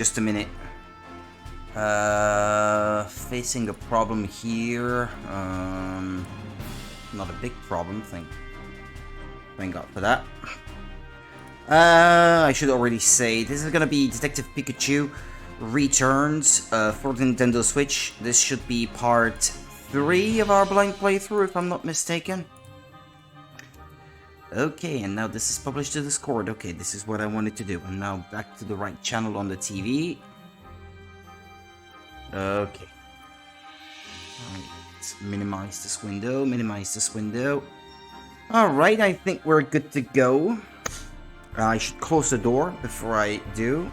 Just a minute. Facing a problem here. Not a big problem, thank God for that. I should already say, this is gonna be Detective Pikachu Returns for the Nintendo Switch. This should be part 3 of our blind playthrough, if I'm not mistaken. Okay, and now this is published to Discord. Okay, this is what I wanted to do. And now back to the right channel on the TV. Okay. Let's minimize this window, Alright, I think we're good to go. I should close the door before I do,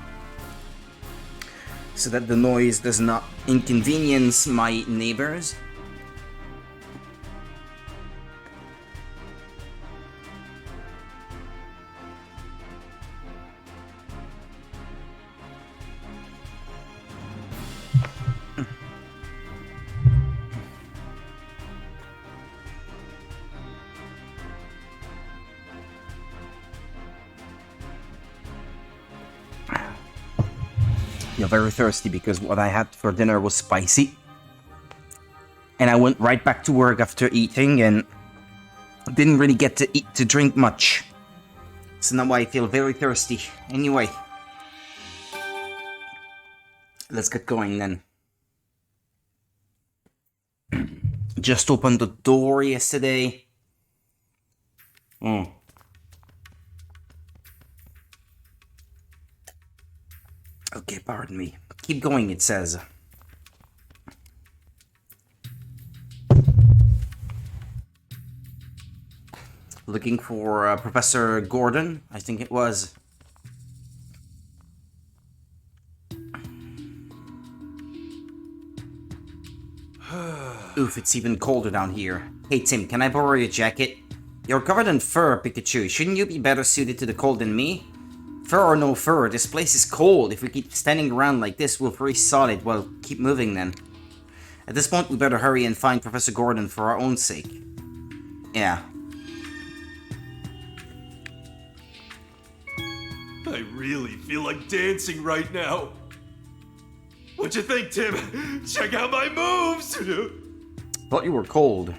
so that the noise does not inconvenience my neighbors. You're very thirsty because what I had for dinner was spicy. And I went right back to work after eating and didn't really get to drink much. So now I feel very thirsty. Anyway, let's get going then. Just opened the door yesterday. Okay, pardon me. Keep going, it says. Looking for Professor Gordon, I think it was. Oof, it's even colder down here. Hey Tim, can I borrow your jacket? You're covered in fur, Pikachu. Shouldn't you be better suited to the cold than me? Fur or no fur, this place is cold. If we keep standing around like this, we'll freeze solid. Well, keep moving then. At this point, we better hurry and find Professor Gordon for our own sake. Yeah. I really feel like dancing right now. What'd you think, Tim? Check out my moves! Thought you were cold.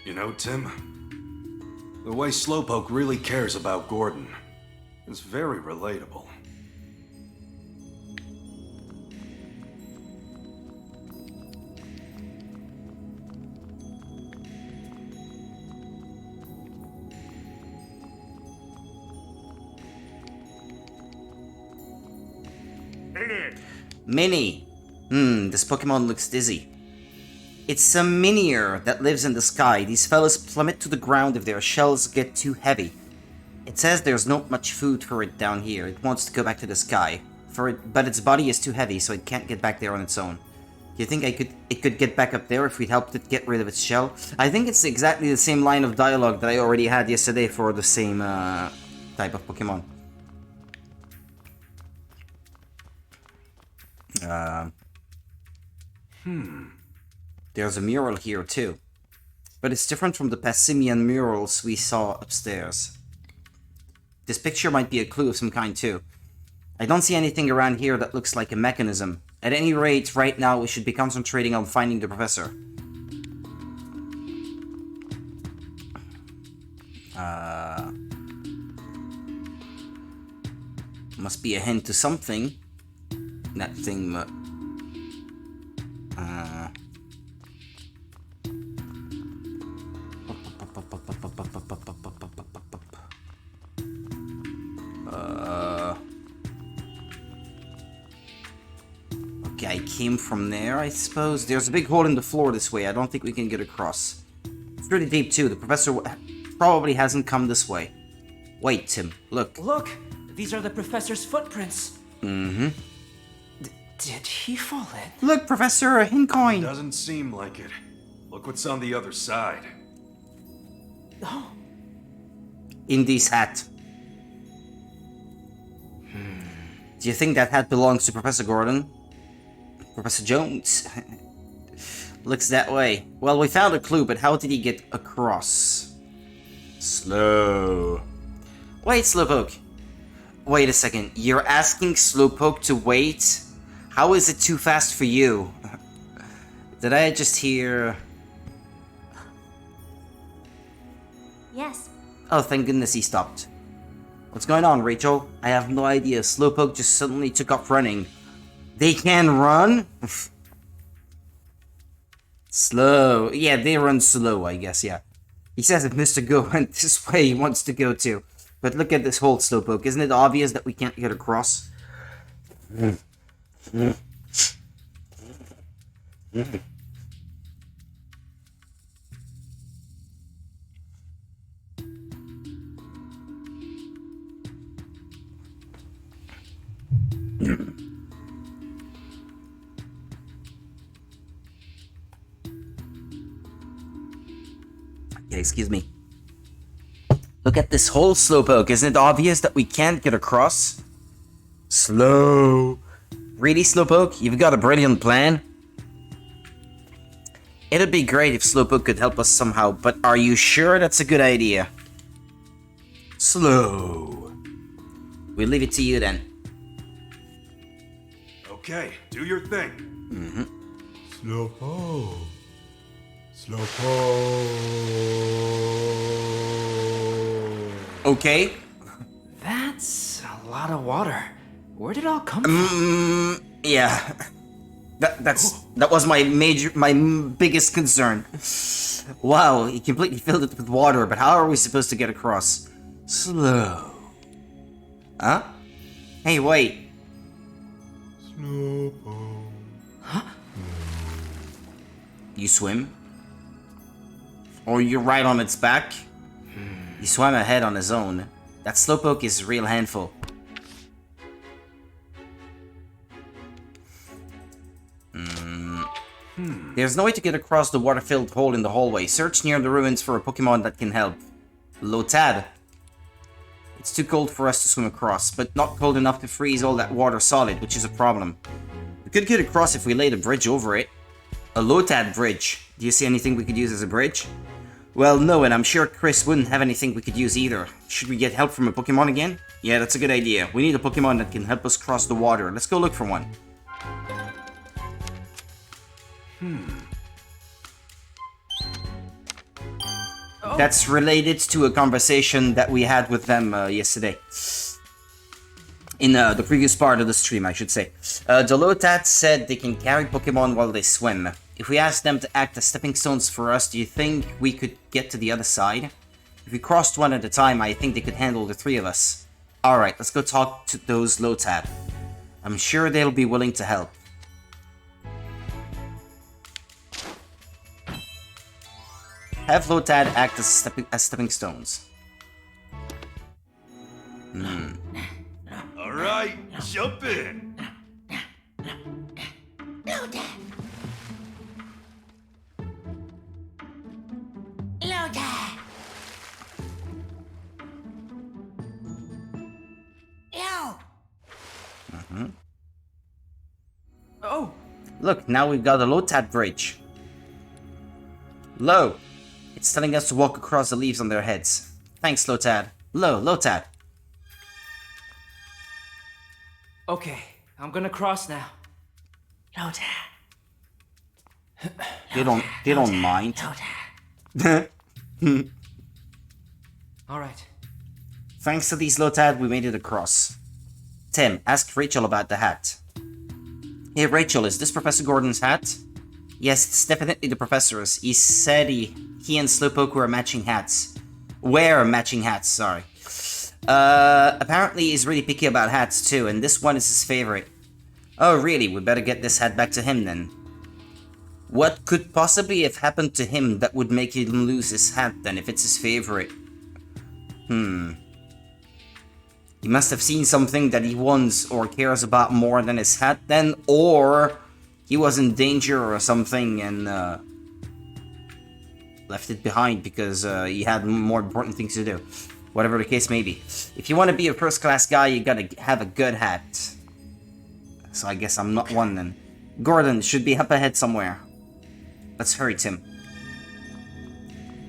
You know, Tim, the way Slowpoke really cares about Gordon is very relatable. Mini. This Pokemon looks dizzy. It's a Minier that lives in the sky. These fellas plummet to the ground if their shells get too heavy. It says there's not much food for it down here. It wants to go back to the sky. But its body is too heavy, so it can't get back there on its own. Do you think it could get back up there if we'd helped it get rid of its shell? I think it's exactly the same line of dialogue that I already had yesterday for the same type of Pokemon. There's a mural here too. But it's different from the Passimian murals we saw upstairs. This picture might be a clue of some kind too. I don't see anything around here that looks like a mechanism. At any rate, right now we should be concentrating on finding the professor. Must be a hint to something. That thing, okay, I came from there, I suppose. There's a big hole in the floor this way. I don't think we can get across. It's pretty deep, too. The professor probably hasn't come this way. Wait, Tim. Look. Look! These are the professor's footprints. Mm-hmm. Did he fall in? Look, Professor, a Hincoin. Doesn't seem like it. Look what's on the other side. Oh. Indy's hat. Do you think that hat belongs to Professor Gordon? Professor Jones? Looks that way. Well, we found a clue, but how did he get across? Slow. Wait, Slowpoke. Wait a second. You're asking Slowpoke to wait? How is it too fast for you? Did I just hear... Yes. Oh, thank goodness he stopped. What's going on, Rachel? I have no idea. Slowpoke just suddenly took off running. They can run? Slow. Yeah, they run slow, I guess, yeah. He says if Mr. Go went this way, he wants to go too. But look at this whole Slowpoke. Isn't it obvious that we can't get across? Okay, excuse me. Look at this whole Slowpoke. Isn't it obvious that we can't get across? Slow. Really, Slowpoke? You've got a brilliant plan? It'd be great if Slowpoke could help us somehow, but are you sure that's a good idea? Slow. We'll leave it to you then. Okay, do your thing. Slowpoke. Slowpoke. Okay. That's a lot of water. Where did it all come from? Yeah. That was my biggest concern. Wow, he completely filled it with water, but how are we supposed to get across? Slow. Huh? Hey, wait. Slowpoke. You swim? Or you ride on its back? He swam ahead on his own. That Slowpoke is a real handful. There's no way to get across the water-filled hole in the hallway. Search near the ruins for a Pokemon that can help. Lotad. It's too cold for us to swim across, but not cold enough to freeze all that water solid, which is a problem. We could get across if we laid a bridge over it. A Lotad bridge. Do you see anything we could use as a bridge? Well, no, and I'm sure Chris wouldn't have anything we could use either. Should we get help from a Pokemon again? Yeah, that's a good idea. We need a Pokemon that can help us cross the water. Let's go look for one. That's related to a conversation that we had with them yesterday. In the previous part of the stream, I should say. The Lotad said they can carry Pokemon while they swim. If we ask them to act as stepping stones for us, do you think we could get to the other side? If we crossed one at a time, I think they could handle the three of us. Alright, let's go talk to those Lotad. I'm sure they'll be willing to help. Have Lotad act as stepping stones. All right, jump in. Loda. Loda. Yo. Oh, Look, now we've got a Lotad bridge. Lo. It's telling us to walk across the leaves on their heads. Thanks, Lotad. Lo, Lotad. okay. I'm gonna cross now. Loda. They don't mind. Loda. All right. Thanks to these Lotad, we made it across. Tim, ask Rachel about the hat. Hey Rachel, is this Professor Gordon's hat? Yes, it's definitely the professor's. He said he and Slowpoke wear matching hats. Sorry. Apparently he's really picky about hats too, and this one is his favorite. Oh really? We better get this hat back to him then. What could possibly have happened to him that would make him lose his hat then, if it's his favorite? He must have seen something that he wants or cares about more than his hat then, or he was in danger or something and left it behind because he had more important things to do. Whatever the case may be. If you want to be a first-class guy, you gotta have a good hat. So I guess I'm not one then. Gordon should be up ahead somewhere. Let's hurry, Tim.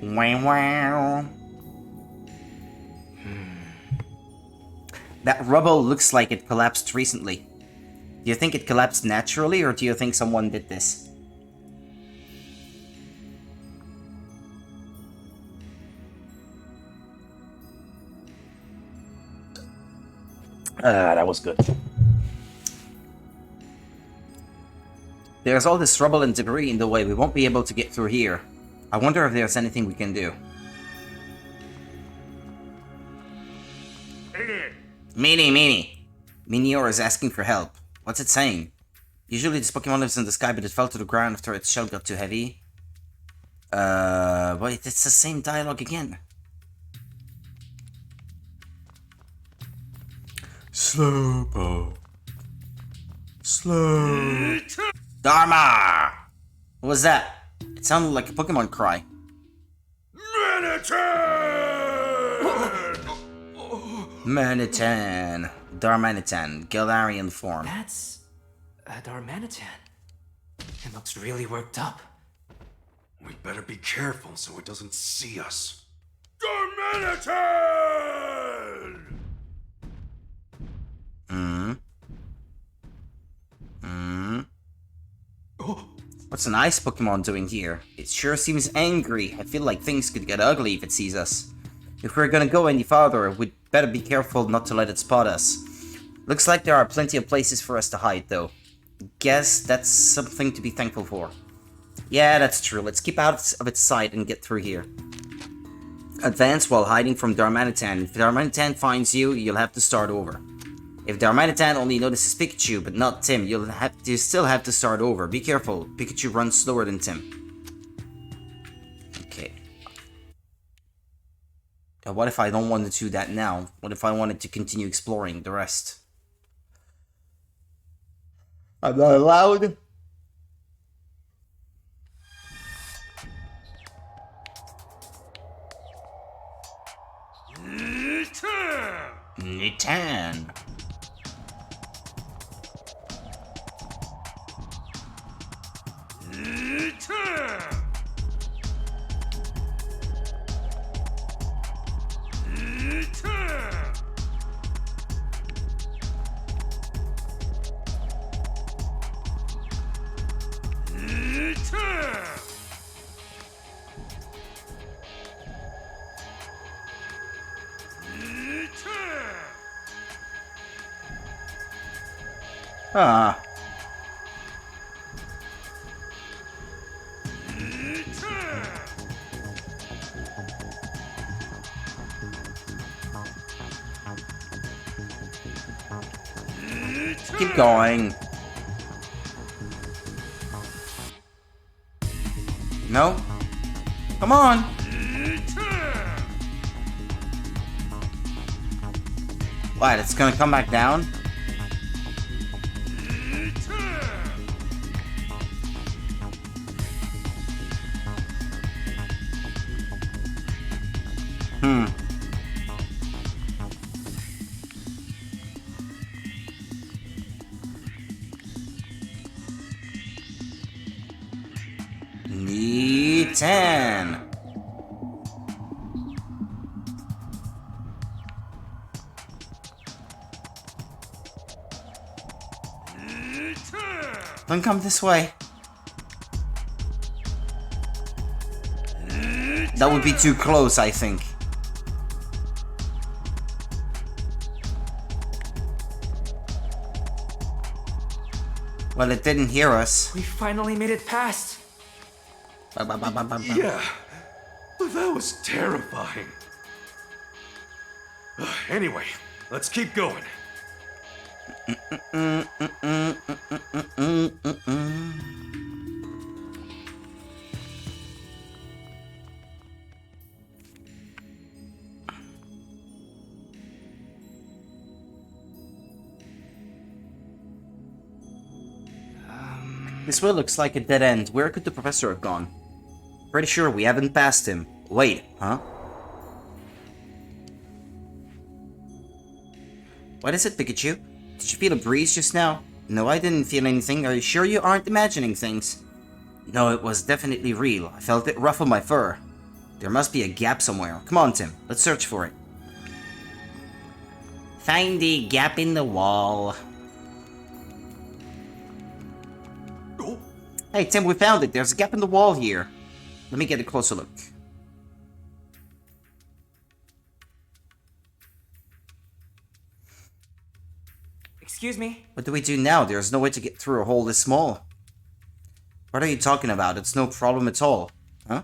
Wow. That rubble looks like it collapsed recently. Do you think it collapsed naturally, or do you think someone did this? That was good. There's all this rubble and debris in the way. We won't be able to get through here. I wonder if there's anything we can do. Meanie. Meteor is asking for help. What's it saying? Usually this Pokemon lives in the sky, but it fell to the ground after its shell got too heavy. Wait, it's the same dialogue again. Slowpoke. Slow. Dharma! What was that? It sounded like a Pokemon cry. Manitan. Darmanitan. Galarian form. That's a Darmanitan. It looks really worked up. We better be careful so it doesn't see us. What's an ice Pokemon doing here? It sure seems angry. I feel like things could get ugly if it sees us. If we're gonna go any farther, we'd better be careful not to let it spot us. Looks like there are plenty of places for us to hide, though. Guess that's something to be thankful for. Yeah, that's true. Let's keep out of its sight and get through here. Advance while hiding from Darmanitan. If Darmanitan finds you, you'll have to start over. If Darmanitan only notices Pikachu, but not Tim, you still have to start over. Be careful. Pikachu runs slower than Tim. Okay. Now, what if I don't want to do that now? What if I wanted to continue exploring the rest? I'm not allowed. Nitan. Ah. Keep going. No? Come on. What, it's gonna come back down? Nitan. Don't come this way. That would be too close, I think. Well, it didn't hear us. We finally made it past. Yeah, but that was terrifying. Anyway, let's keep going. This way looks like a dead end. Where could the professor have gone? Pretty sure we haven't passed him. Wait, huh? What is it, Pikachu? Did you feel a breeze just now? No, I didn't feel anything. Are you sure you aren't imagining things? No, it was definitely real. I felt it ruffle my fur. There must be a gap somewhere. Come on, Tim. Let's search for it. Find the gap in the wall. Oh, Hey, Tim, we found it. There's a gap in the wall here. Let me get a closer look. Excuse me? What do we do now? There's no way to get through a hole this small. What are you talking about? It's no problem at all. Huh?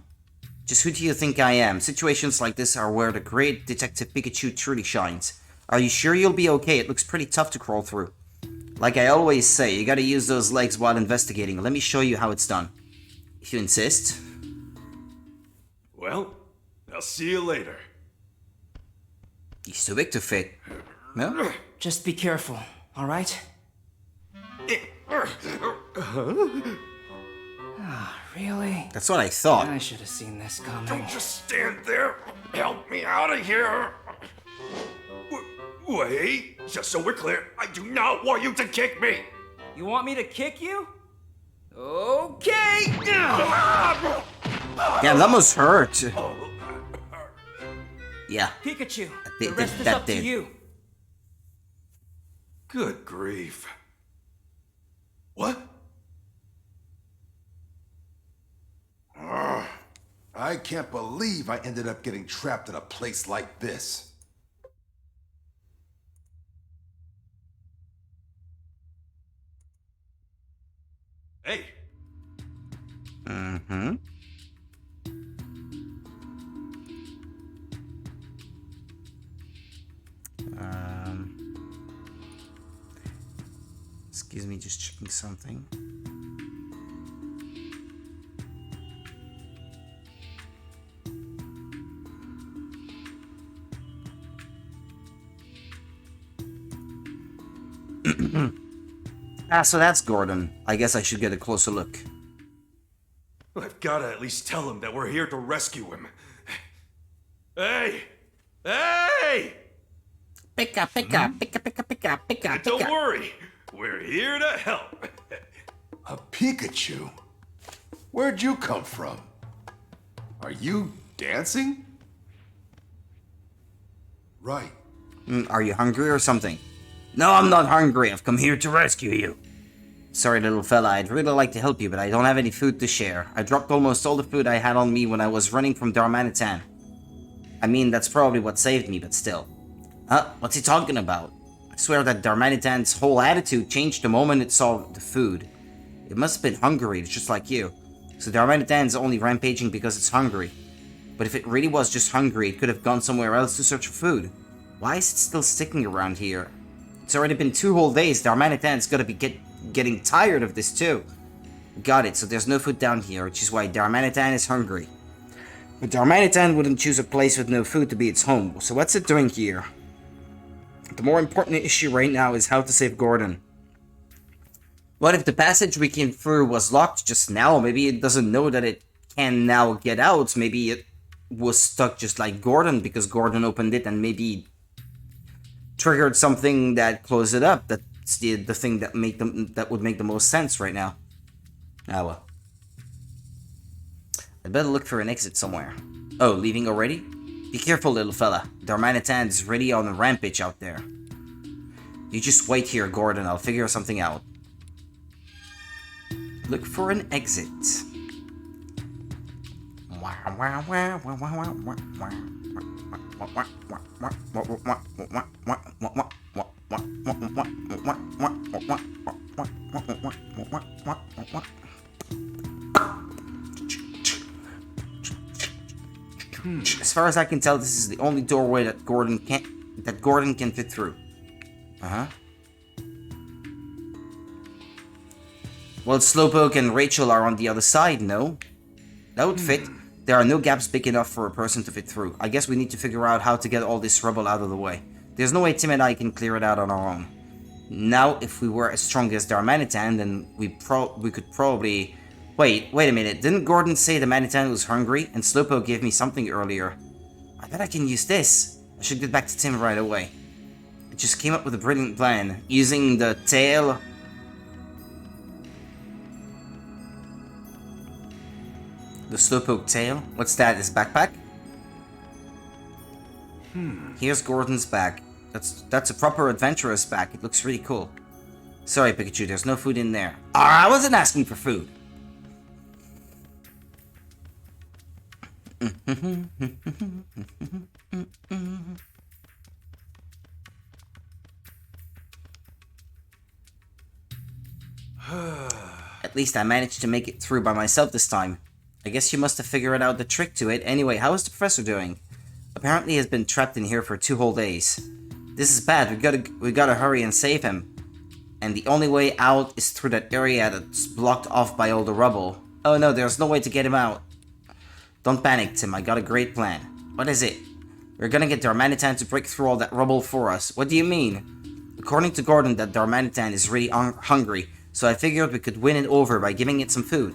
Just who do you think I am? Situations like this are where the great Detective Pikachu truly shines. Are you sure you'll be okay? It looks pretty tough to crawl through. Like I always say, you gotta use those legs while investigating. Let me show you how it's done. If you insist. well, I'll see you later. He's too big to fit. No? Just be careful, alright? Really? That's what I thought. I should have seen this coming. Don't just stand there. Help me out of here. Wait, just so we're clear, I do not want you to kick me. You want me to kick you? Okay! Damn, that must hurt. Yeah. Pikachu, That the rest is that up did. to you. Good grief. What? I can't believe I ended up getting trapped in a place like this. Hey, Mm-hmm. Excuse me, just checking something. So that's Gordon. I guess I should get a closer look. I've gotta at least tell him that we're here to rescue him. Hey! Hey! Pika, pika, pika, pika, pika, pika, Don't pika. worry, we're here to help. A Pikachu? Where'd you come from? Are you dancing? Right. Are you hungry or something? No, I'm not hungry. I've come here to rescue you. Sorry, little fella. I'd really like to help you, but I don't have any food to share. I dropped almost all the food I had on me when I was running from Darmanitan. I mean, that's probably what saved me, but still. Huh? What's he talking about? I swear that Darmanitan's whole attitude changed the moment it saw the food. It must have been hungry, just like you. So Darmanitan's only rampaging because it's hungry. But if it really was just hungry, it could have gone somewhere else to search for food. Why is it still sticking around here? It's already been 2 whole days. Darmanitan's gotta be getting tired of this too. Got it, so there's no food down here, which is why Darmanitan is hungry. But Darmanitan wouldn't choose a place with no food to be its home, so what's it doing here? The more important issue right now is how to save Gordon. What if the passage we came through was locked just now? Maybe it doesn't know that it can now get out. Maybe it was stuck just like Gordon because Gordon opened it and maybe triggered something that closed it up. That's the thing that would make the most sense right now. Ah well. I'd better look for an exit somewhere. Oh, leaving already? Be careful, little fella. Darmanitan's ready on a rampage out there. You just wait here, Gordon. I'll figure something out. Look for an exit. As far as I can tell, this is the only doorway that Gordon can fit through. Uh-huh. Well, Slowpoke and Rachel are on the other side, no? That would fit. There are no gaps big enough for a person to fit through. I guess we need to figure out how to get all this rubble out of the way. There's no way Tim and I can clear it out on our own. Now, if we were as strong as Darmanitan, then we could probably... Wait a minute. Didn't Gordon say the Manitan was hungry? And Slowpoke gave me something earlier. I bet I can use this. I should get back to Tim right away. I just came up with a brilliant plan. Using the tail... The Slowpoke tail? What's that? His backpack? Here's Gordon's bag. That's a proper adventurous back. It looks really cool. Sorry, Pikachu, there's no food in there. I wasn't asking for food. At least I managed to make it through by myself this time. I guess you must have figured out the trick to it. Anyway, how is the professor doing? Apparently he has been trapped in here for 2 whole days. This is bad. We gotta hurry and save him. And the only way out is through that area that's blocked off by all the rubble. Oh no, there's no way to get him out. Don't panic, Tim. I got a great plan. What is it? We're gonna get Darmanitan to break through all that rubble for us. What do you mean? According to Gordon, that Darmanitan is really hungry, so I figured we could win it over by giving it some food.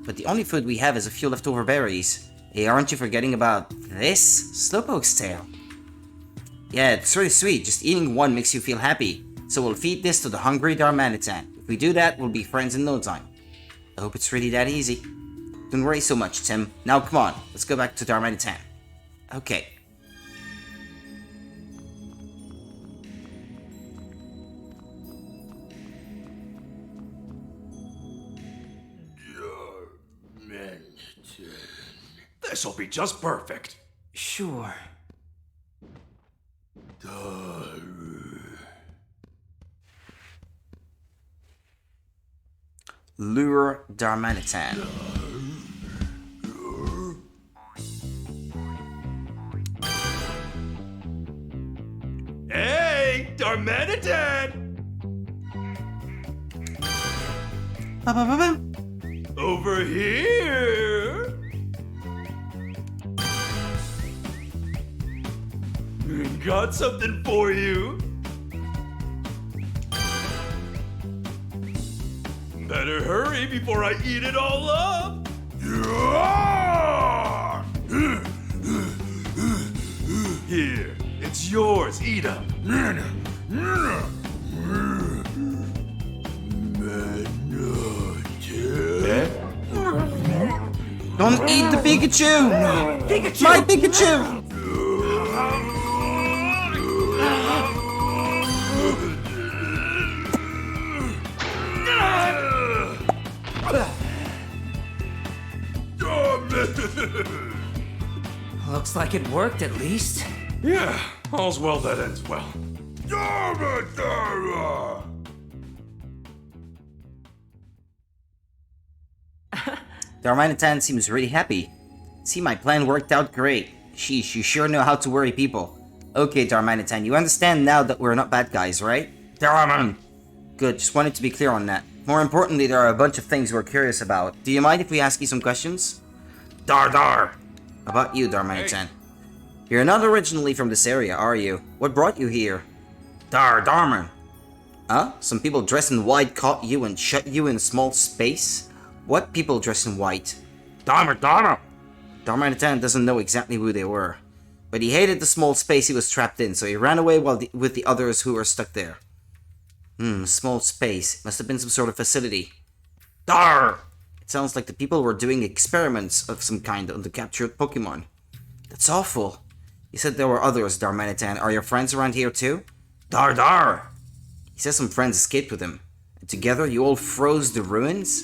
But the only food we have is a few leftover berries. Hey, aren't you forgetting about this? Slowpoke's tail. Yeah, it's really sweet. Just eating one makes you feel happy. So we'll feed this to the hungry Darmanitan. If we do that, we'll be friends in no time. I hope it's really that easy. Don't worry so much, Tim. Now come on, let's go back to Darmanitan. Okay. This'll be just perfect. Sure. Lure Darmanitan. Hey, Darmanitan! Over here! Got something for you. Better hurry before I eat it all up. Here, it's yours. Eat up. Don't eat the Pikachu! Pikachu! My Pikachu! Looks like it worked at least. Yeah, all's well that ends well. Darmanitan seems really happy. See, my plan worked out great. Sheesh, you sure know how to worry people. Okay, Darmanitan, you understand now that we're not bad guys, right? Darman! Good, just wanted to be clear on that. More importantly, there are a bunch of things we're curious about. Do you mind if we ask you some questions? Dar! About you, Darmanitan. You're not originally from this area, are you? What brought you here? Darman. Huh? Some people dressed in white caught you and shut you in a small space? What people dressed in white? Darmanitan doesn't know exactly who they were. But he hated the small space he was trapped in, so he ran away with the others who were stuck there. Small space. Must have been some sort of facility. Dar! It sounds like the people were doing experiments of some kind on the captured Pokemon. That's awful. You said there were others, Darmanitan. Are your friends around here too? Dar! He says some friends escaped with him. And together you all froze the ruins?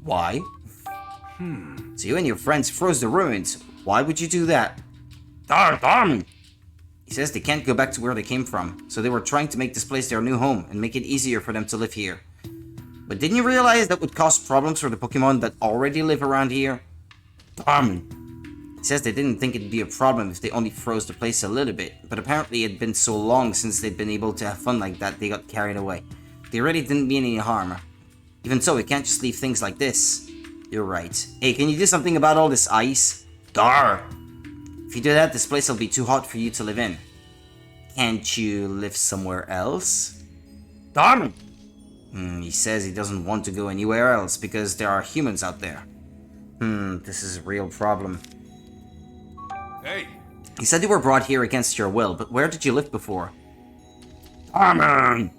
Why? So you and your friends froze the ruins. Why would you do that? Darn! He says they can't go back to where they came from, so they were trying to make this place their new home and make it easier for them to live here. But didn't you realize that would cause problems for the Pokemon that already live around here? He says they didn't think it'd be a problem if they only froze the place a little bit, but apparently it had been so long since they'd been able to have fun like that they got carried away. They really didn't mean any harm. Even so, we can't just leave things like this. You're right. Hey, can you do something about all this ice? Dar! If you do that, this place will be too hot for you to live in. Can't you live somewhere else? Darn! He says he doesn't want to go anywhere else because there are humans out there. This is a real problem. Hey, He said you were brought here against your will, but where did you live before? Amen!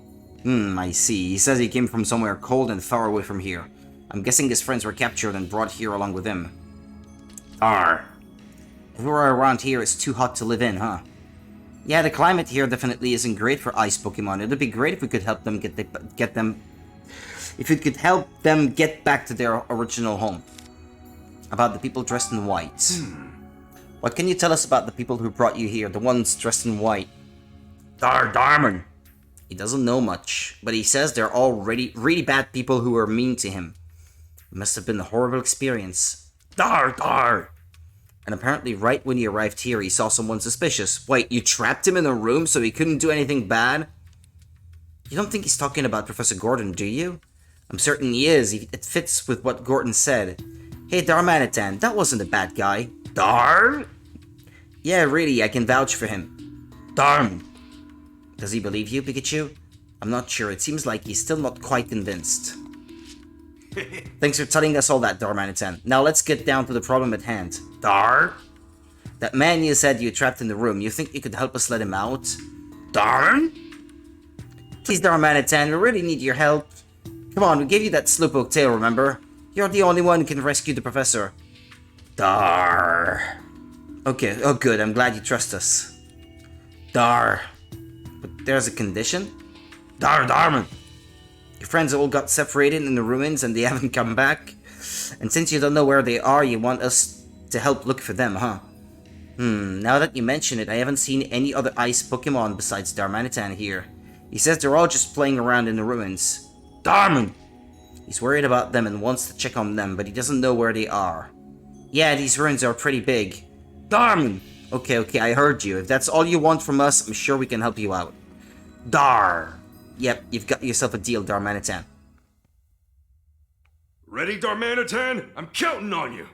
I see. He says he came from somewhere cold and far away from here. I'm guessing his friends were captured and brought here along with him. Everywhere around here is too hot to live in, huh? Yeah, the climate here definitely isn't great for ice Pokemon. It'd be great if we could help them if we could help them get back to their original home. About the people dressed in white. What can you tell us about the people who brought you here, the ones dressed in white? Darman. He doesn't know much, but he says they're all really bad people who were mean to him. It must have been a horrible experience. Dar! And apparently right when he arrived here, he saw someone suspicious. Wait, you trapped him in a room so he couldn't do anything bad? You don't think he's talking about Professor Gordon, do you? I'm certain he is. It fits with what Gordon said. Hey, Darmanitan, that wasn't a bad guy. Dar? Yeah, really, I can vouch for him. Darn. Does he believe you, Pikachu? I'm not sure. It seems like he's still not quite convinced. Thanks for telling us all that, Darmanitan. Now let's get down to the problem at hand. Dar? That man you said you trapped in the room, you think you could help us let him out? Darn? Please, Darmanitan, we really need your help. Come on, we gave you that Slowpoke tail, remember? You're the only one who can rescue the professor. Dar. Okay, oh good, I'm glad you trust us. Dar. But there's a condition? Darman. Your friends all got separated in the ruins and they haven't come back? And since you don't know where they are, you want us to help look for them, huh? Now that you mention it, I haven't seen any other ice Pokemon besides Darmanitan here. He says they're all just playing around in the ruins. Darman! He's worried about them and wants to check on them, but he doesn't know where they are. Yeah, these ruins are pretty big. Darman! Okay, I heard you. If that's all you want from us, I'm sure we can help you out. Dar! Yep, you've got yourself a deal, Darmanitan. Ready, Darmanitan? I'm counting on you.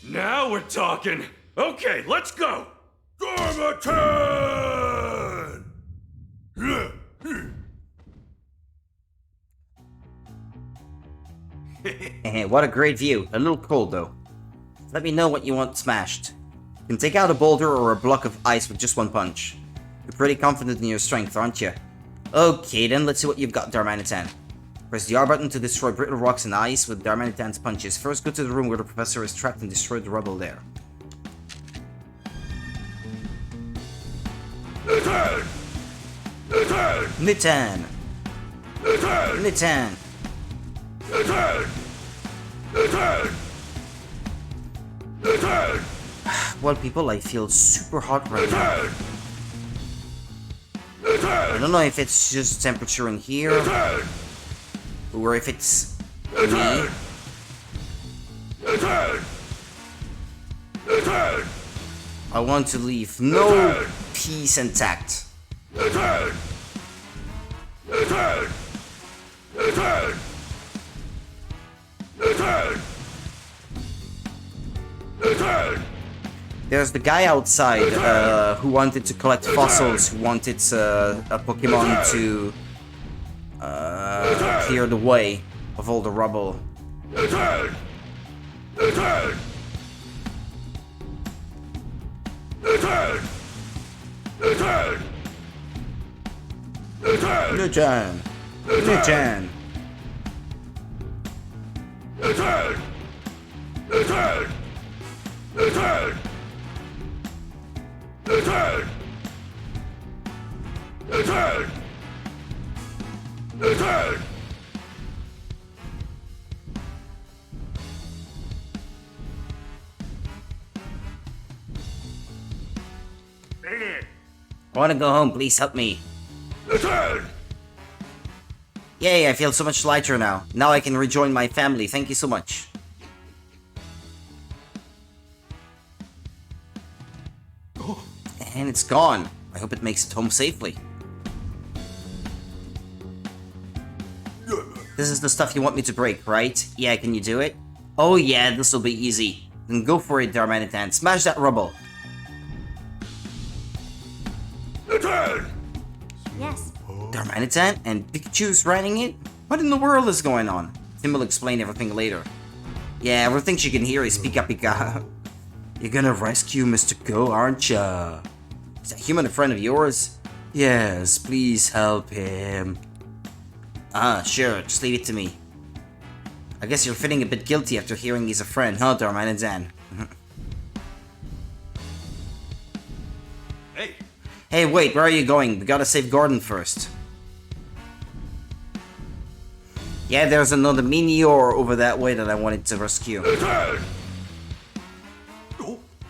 Now we're talking. Okay, let's go. Darmanitan! What a great view. A little cold, though. Let me know what you want smashed. You can take out a boulder or a block of ice with just one punch. You're pretty confident in your strength, aren't you? Okay, then let's see what you've got, Darmanitan. Press the R button to destroy brittle rocks and ice with Darmanitan's punches. First, go to the room where the professor is trapped and destroy the rubble there. Nitan! Well, people, I feel super hot right now. I don't know if it's just temperature in here, or if it's me. I want to leave no piece intact. There's the guy outside who wanted to collect fossils, who wanted a Pokemon to clear the way of all the rubble. Nitan! I want to go home, please help me. Yay, I feel so much lighter now. Now I can rejoin my family, thank you so much. And it's gone. I hope it makes it home safely. This is the stuff you want me to break, right? Yeah, can you do it? Oh yeah, this'll be easy. Then go for it, Darmanitan. Smash that rubble. Yes. Darmanitan and Pikachu's riding it? What in the world is going on? Tim will explain everything later. Yeah, everything she can hear is Pika Pika. You're gonna rescue Mr. Go, aren't ya? Is that human a friend of yours? Yes, please help him. Sure, just leave it to me. I guess you're feeling a bit guilty after hearing he's a friend, huh, Darmanitan? Hey, Hey, wait, where are you going? We gotta save Gordon first. Yeah, there's another meteor over that way that I wanted to rescue.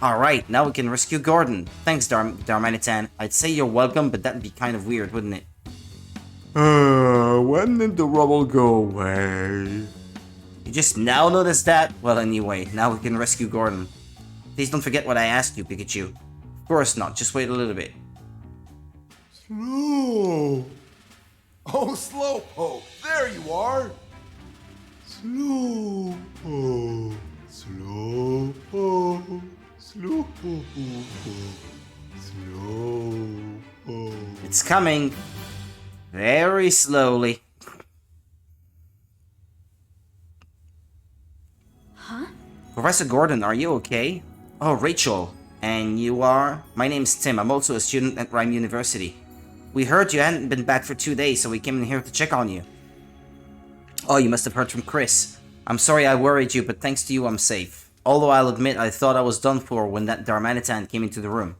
Alright, now we can rescue Gordon. Thanks, Darmanitan. I'd say you're welcome, but that'd be kind of weird, wouldn't it? When did the rubble go away? You just now noticed that? Well, anyway, now we can rescue Gordon. Please don't forget what I asked you, Pikachu. Of course not, just wait a little bit. Slow. Oh, Slowpoke, there you are. Slowpoke, Slowpoke, Slowpoke, Slowpoke. It's coming. Very slowly. Huh? Professor Gordon, are you okay? Oh, Rachel. And you are? My name's Tim. I'm also a student at Rhyme University. We heard you hadn't been back for 2 days, so we came in here to check on you. Oh, you must have heard from Chris. I'm sorry I worried you, but thanks to you I'm safe. Although I'll admit I thought I was done for when that Darmanitan came into the room.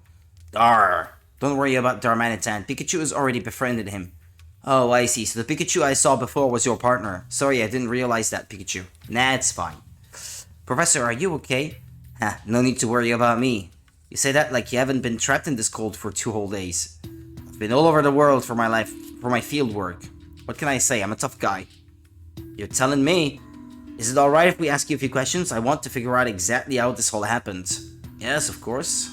Darr. Don't worry about Darmanitan. Pikachu has already befriended him. Oh, I see. So the Pikachu I saw before was your partner. Sorry, I didn't realize that, Pikachu. Nah, it's fine. Professor, are you okay? No need to worry about me. You say that like you haven't been trapped in this cold for 2 whole days. I've been all over the world for my field work. What can I say? I'm a tough guy. You're telling me. Is it alright if we ask you a few questions? I want to figure out exactly how this all happened. Yes, of course.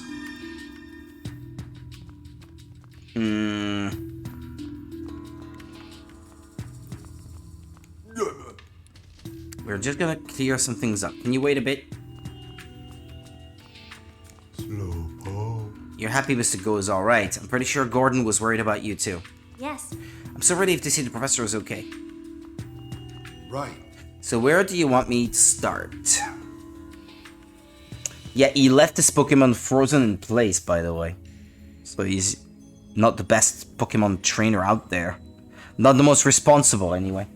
We're just gonna clear some things up. Can you wait a bit? Slowpoke. You're happy Mr. Go is alright. I'm pretty sure Gordon was worried about you too. Yes. I'm so relieved to see the professor is okay. Right. So where do you want me to start? Yeah, he left his Pokemon frozen in place, by the way. So he's not the best Pokemon trainer out there. Not the most responsible, anyway.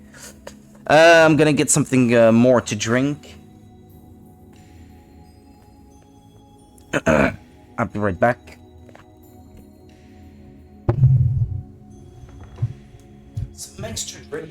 I'm gonna get something more to drink. I'll be right back. Some extra drink.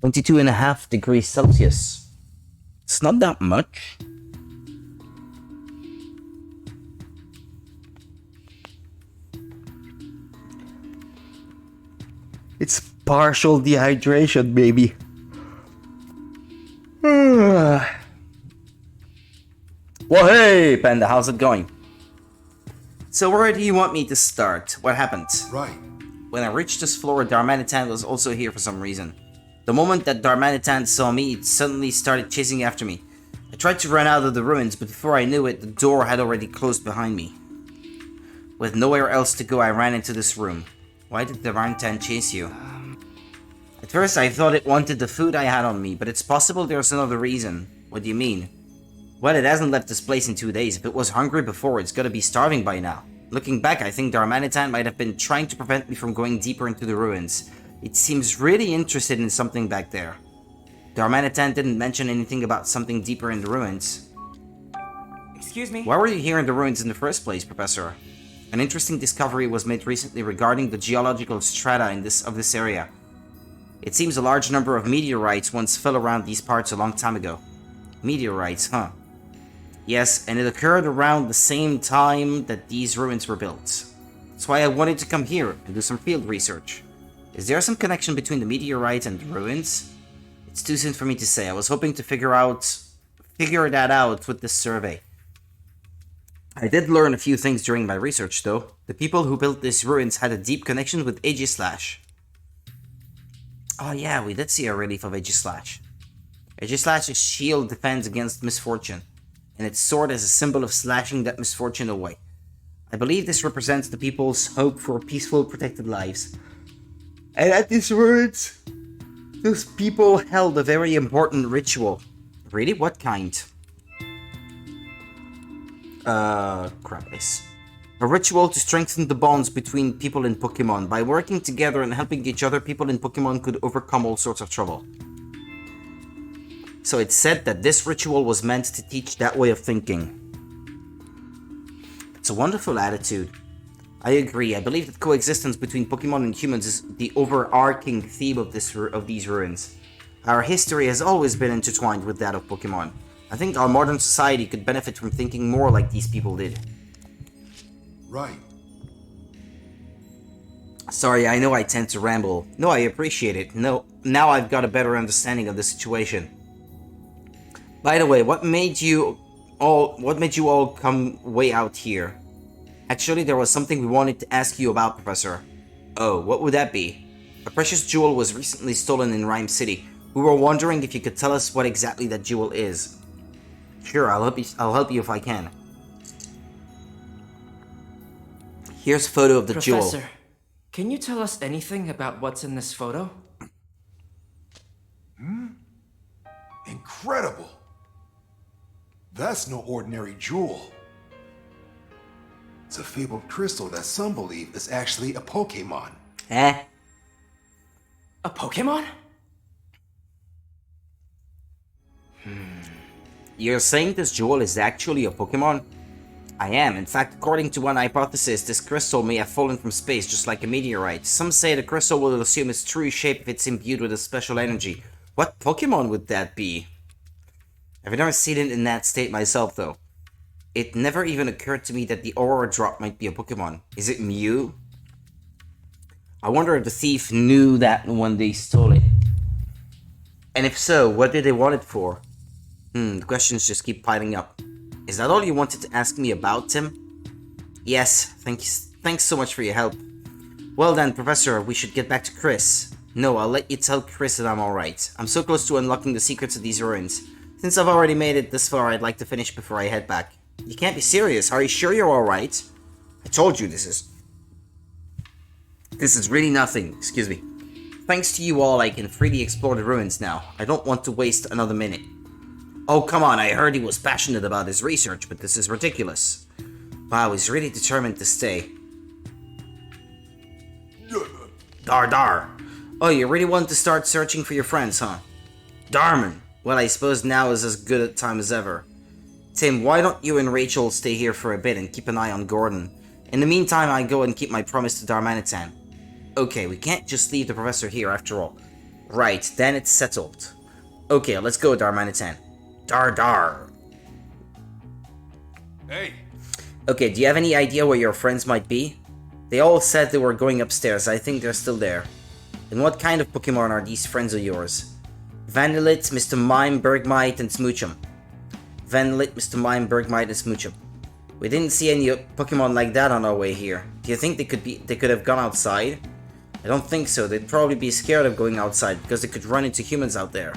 (22.5 degrees Celsius). It's not that much. It's partial dehydration, baby. Well, hey, Panda, how's it going? So where do you want me to start? What happened? Right. When I reached this floor, Darmanitan was also here for some reason. The moment that Darmanitan saw me, it suddenly started chasing after me. I tried to run out of the ruins, but before I knew it, the door had already closed behind me. With nowhere else to go, I ran into this room. Why did Darmanitan chase you? At first, I thought it wanted the food I had on me, but it's possible there's another reason. What do you mean? Well, it hasn't left this place in 2 days. If it was hungry before, it's gotta be starving by now. Looking back, I think Darmanitan might have been trying to prevent me from going deeper into the ruins. It seems really interested in something back there. Darmanitan didn't mention anything about something deeper in the ruins. Excuse me? Why were you here in the ruins in the first place, Professor? An interesting discovery was made recently regarding the geological strata of this area. It seems a large number of meteorites once fell around these parts a long time ago. Meteorites, huh? Yes, and it occurred around the same time that these ruins were built. That's why I wanted to come here and do some field research. Is there some connection between the meteorites and the ruins? It's too soon for me to say. I was hoping to figure that out with this survey. I did learn a few things during my research, though. The people who built these ruins had a deep connection with Aegislash. Oh yeah, we did see a relief of Aegislash. Aegislash's shield defends against misfortune, and its sword is a symbol of slashing that misfortune away. I believe this represents the people's hope for peaceful, protected lives. And at these ruins, those people held a very important ritual. Really? What kind? Crap. A ritual to strengthen the bonds between people in Pokemon. By working together and helping each other, people in Pokemon could overcome all sorts of trouble. So it's said that this ritual was meant to teach that way of thinking. It's a wonderful attitude. I agree. I believe that coexistence between Pokemon and humans is the overarching theme of these ruins. Our history has always been intertwined with that of Pokemon. I think our modern society could benefit from thinking more like these people did. Right. Sorry, I know I tend to ramble. No, I appreciate it. No, now I've got a better understanding of the situation. By the way, what made you all come way out here? Actually, there was something we wanted to ask you about, Professor. Oh, what would that be? A precious jewel was recently stolen in Rhyme City. We were wondering if you could tell us what exactly that jewel is. Sure, I'll help you if I can. Here's a photo of the jewel. Professor, can you tell us anything about what's in this photo? Incredible. That's no ordinary jewel. It's a fabled crystal that some believe is actually a Pokemon. Eh? A Pokemon? You're saying this jewel is actually a Pokemon? I am. In fact, according to one hypothesis, this crystal may have fallen from space just like a meteorite. Some say the crystal will assume its true shape if it's imbued with a special energy. What Pokemon would that be? I've never seen it in that state myself, though. It never even occurred to me that the Aurora Drop might be a Pokemon. Is it Mew? I wonder if the thief knew that when they stole it. And if so, what did they want it for? The questions just keep piling up. Is that all you wanted to ask me about, Tim? Yes, thanks so much for your help. Well then, Professor, we should get back to Chris. No, I'll let you tell Chris that I'm alright. I'm so close to unlocking the secrets of these ruins. Since I've already made it this far, I'd like to finish before I head back. You can't be serious. Are you sure you're alright? I told you this is really nothing. Excuse me. Thanks to you all, I can freely explore the ruins now. I don't want to waste another minute. Oh, come on, I heard he was passionate about his research, but this is ridiculous. Wow, he's really determined to stay. Dar. Oh, you really want to start searching for your friends, huh? Darman. Well, I suppose now is as good a time as ever. Tim, why don't you and Rachel stay here for a bit and keep an eye on Gordon? In the meantime, I go and keep my promise to Darmanitan. Okay, we can't just leave the professor here after all. Right, then it's settled. Okay, let's go, Darmanitan. Dar. Hey, Okay, do you have any idea where your friends might be? They all said they were going upstairs. I think they're still there. And what kind of Pokemon are these friends of yours? Vanillit, Mr. Mime, Bergmite, and Smoochum. Vanillit, Mr. Mime, Bergmite, and Smoochum. We didn't see any Pokemon like that on our way here. Do you think they could have gone outside? I don't think so. They'd probably be scared of going outside because they could run into humans out there.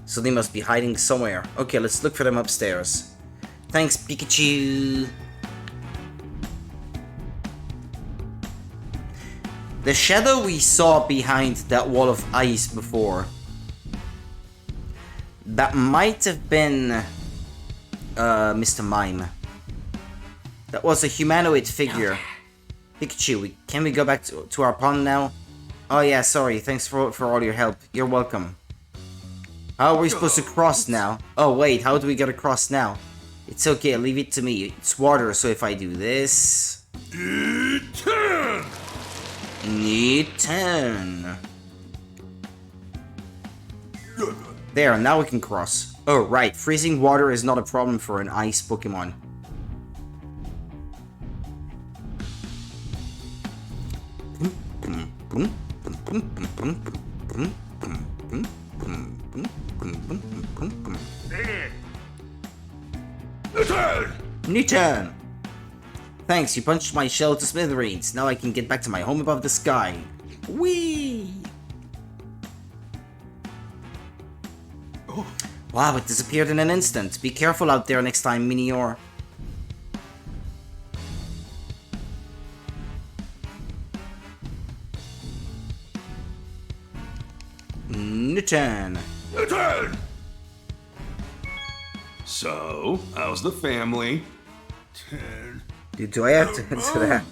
So they must be hiding somewhere. Okay, let's look for them upstairs. Thanks, Pikachu. The shadow we saw behind that wall of ice before, that might have been Mr. Mime. That was a humanoid figure. Pikachu, can we go back to our pond now? Oh yeah, sorry, thanks for all your help. You're welcome. How are we supposed to cross now? Oh wait, how do we get across now? It's okay, leave it to me. It's water, so if I do this... Need 10. There, now we can cross. Oh right, freezing water is not a problem for an ice Pokemon. New turn! Thanks, you punched my shell to smithereens. Now I can get back to my home above the sky. Whee! Wow, it disappeared in an instant. Be careful out there next time, Minior. New turn. So, how's the family? Do I have to answer that?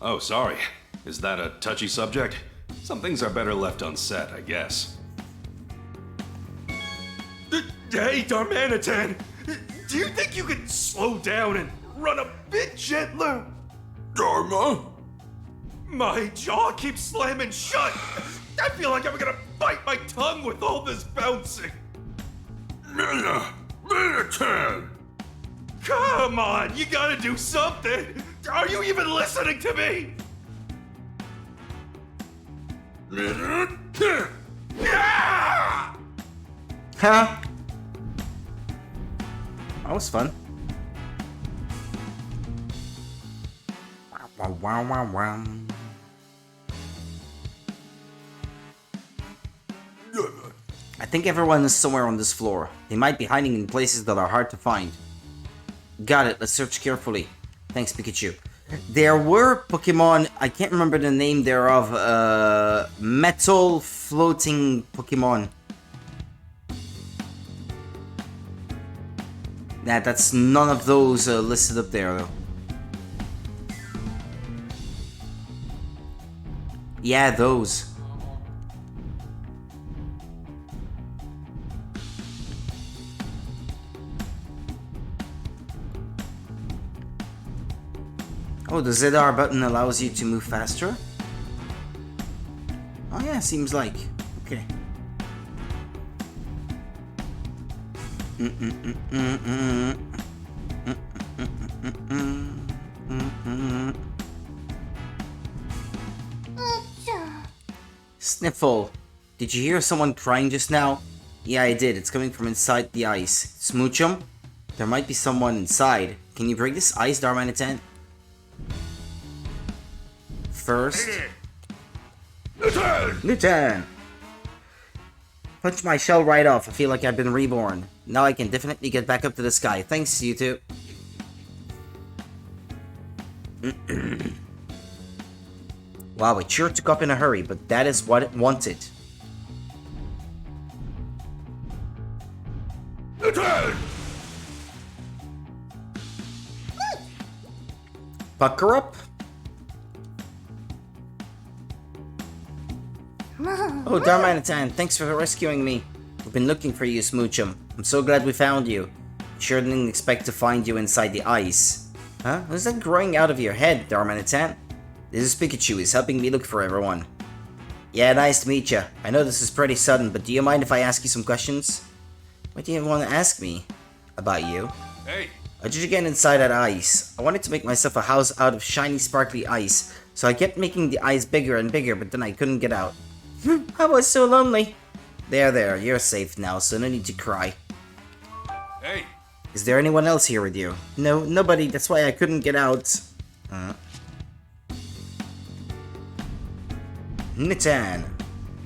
Oh, sorry. Is that a touchy subject? Some things are better left unsaid, I guess. Hey, Darmanitan! Do you think you could slow down and run a bit gentler? Dharma? My jaw keeps slamming shut! I feel like I'm gonna bite my tongue with all this bouncing! Manitan! Come on, you gotta do something! Are you even listening to me? Huh? That was fun. Wow, wow, wow, wow. I think everyone is somewhere on this floor. They might be hiding in places that are hard to find. Got it, let's search carefully. Thanks, Pikachu. There were Pokemon, I can't remember the name thereof, metal floating Pokemon. That's none of those listed up there, though. Yeah, those. Oh, the ZR button allows you to move faster? Oh yeah, seems like. Okay. Sniffle. Did you hear someone crying just now? Yeah, I did. It's coming from inside the ice. Smooch 'em? There might be someone inside. Can you break this ice, Darmanitan? First. New turn! Punch my shell right off. I feel like I've been reborn. Now I can definitely get back up to the sky. Thanks, you two. Wow, it sure took up in a hurry, but that is what it wanted. Pucker up? Oh, Darmanitan, thanks for rescuing me. We've been looking for you, Smoochum. I'm so glad we found you. Sure didn't expect to find you inside the ice. Huh? What's that growing out of your head, Darmanitan? This is Pikachu. He's helping me look for everyone. Yeah, nice to meet you. I know this is pretty sudden, but do you mind if I ask you some questions? What do you want to ask me? About you? Hey! How did you get inside that ice? I wanted to make myself a house out of shiny, sparkly ice, so I kept making the ice bigger and bigger, but then I couldn't get out. I was so lonely. There, you're safe now, so no need to cry. Hey! Is there anyone else here with you? No, nobody, that's why I couldn't get out. Nitan!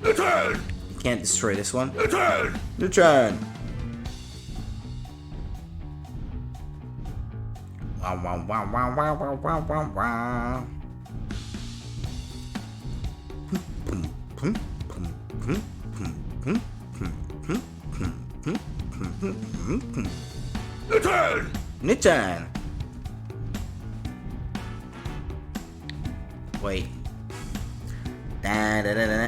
Nitan! You can't destroy this one. Nitan! Nitan! Wow, wow, wow, wow, wow, wow, wow, wow, wow. Nitan! Nitan! Wait. Nitan!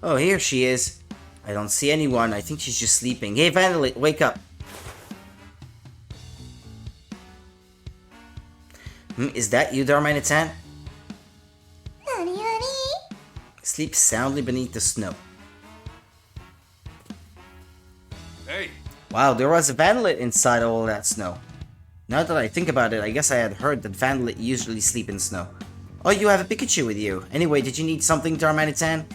Oh, here she is. I don't see anyone. I think she's just sleeping. Hey, Vandelite, wake up. Is that you, Darmanitan? Honey. Sleep soundly beneath the snow. Hey! Wow, there was a Vandelite inside all that snow. Now that I think about it, I guess I had heard that Vandalite usually sleep in snow. Oh, you have a Pikachu with you. Anyway, did you need something, Darmanitan?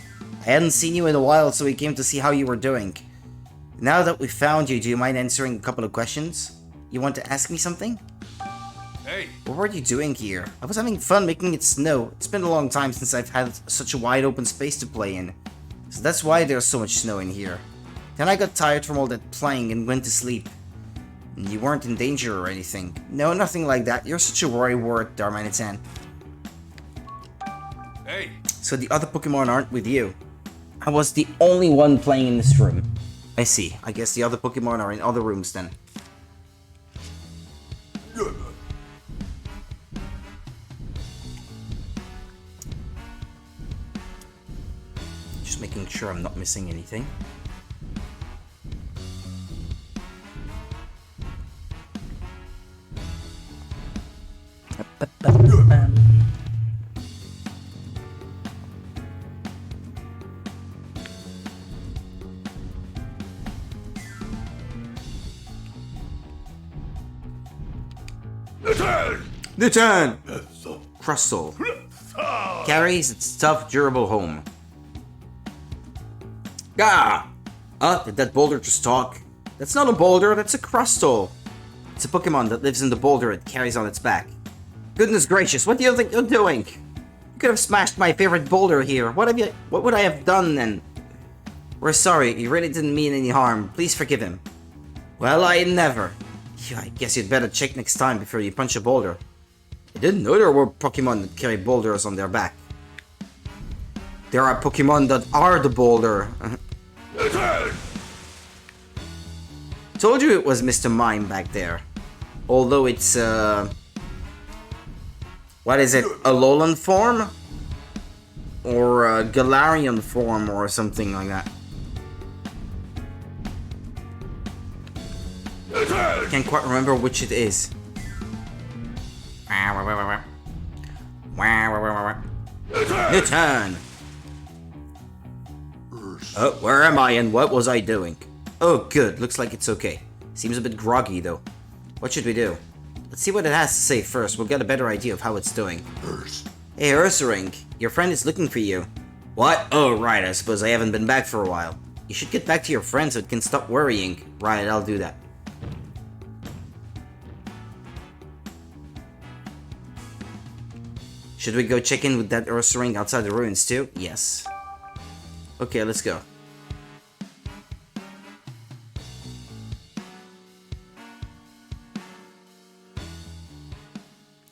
I hadn't seen you in a while, so we came to see how you were doing. Now that we found you, do you mind answering a couple of questions? You want to ask me something? Hey, What were you doing here? I was having fun making it snow. It's been a long time since I've had such a wide open space to play in. So that's why there's so much snow in here. Then I got tired from all that playing and went to sleep. And you weren't in danger or anything. No, nothing like that. You're such a worrywart, Darmanitan. hey. So the other Pokemon aren't with you. I was the only one playing in this room. I see. I guess the other Pokemon are in other rooms then. Just making sure I'm not missing anything. Newton! Crustle. Carries its tough, durable home. Gah! Did that boulder just talk? That's not a boulder, that's a Crustle. It's a Pokemon that lives in the boulder it carries on its back. Goodness gracious, what do you think you're doing? You could have smashed my favorite boulder here. What would I have done then? We're sorry, he really didn't mean any harm. Please forgive him. Well, I never. Yeah, I guess you'd better check next time before you punch a boulder. I didn't know there were Pokemon that carry boulders on their back. There are Pokemon that are the boulder. Told you it was Mr. Mime back there. Although it's, what is it? Alolan form? Or a Galarian form or something like that. Can't quite remember which it is. Newton! Oh, where am I and what was I doing? Oh, good. Looks like it's okay. Seems a bit groggy, though. What should we do? Let's see what it has to say first. We'll get a better idea of how it's doing. Hey, Ursaring. Your friend is looking for you. What? Oh, right. I suppose I haven't been back for a while. You should get back to your friend so it can stop worrying. Right, I'll do that. Should we go check in with that Ursaring outside the ruins too? Yes. Okay, let's go.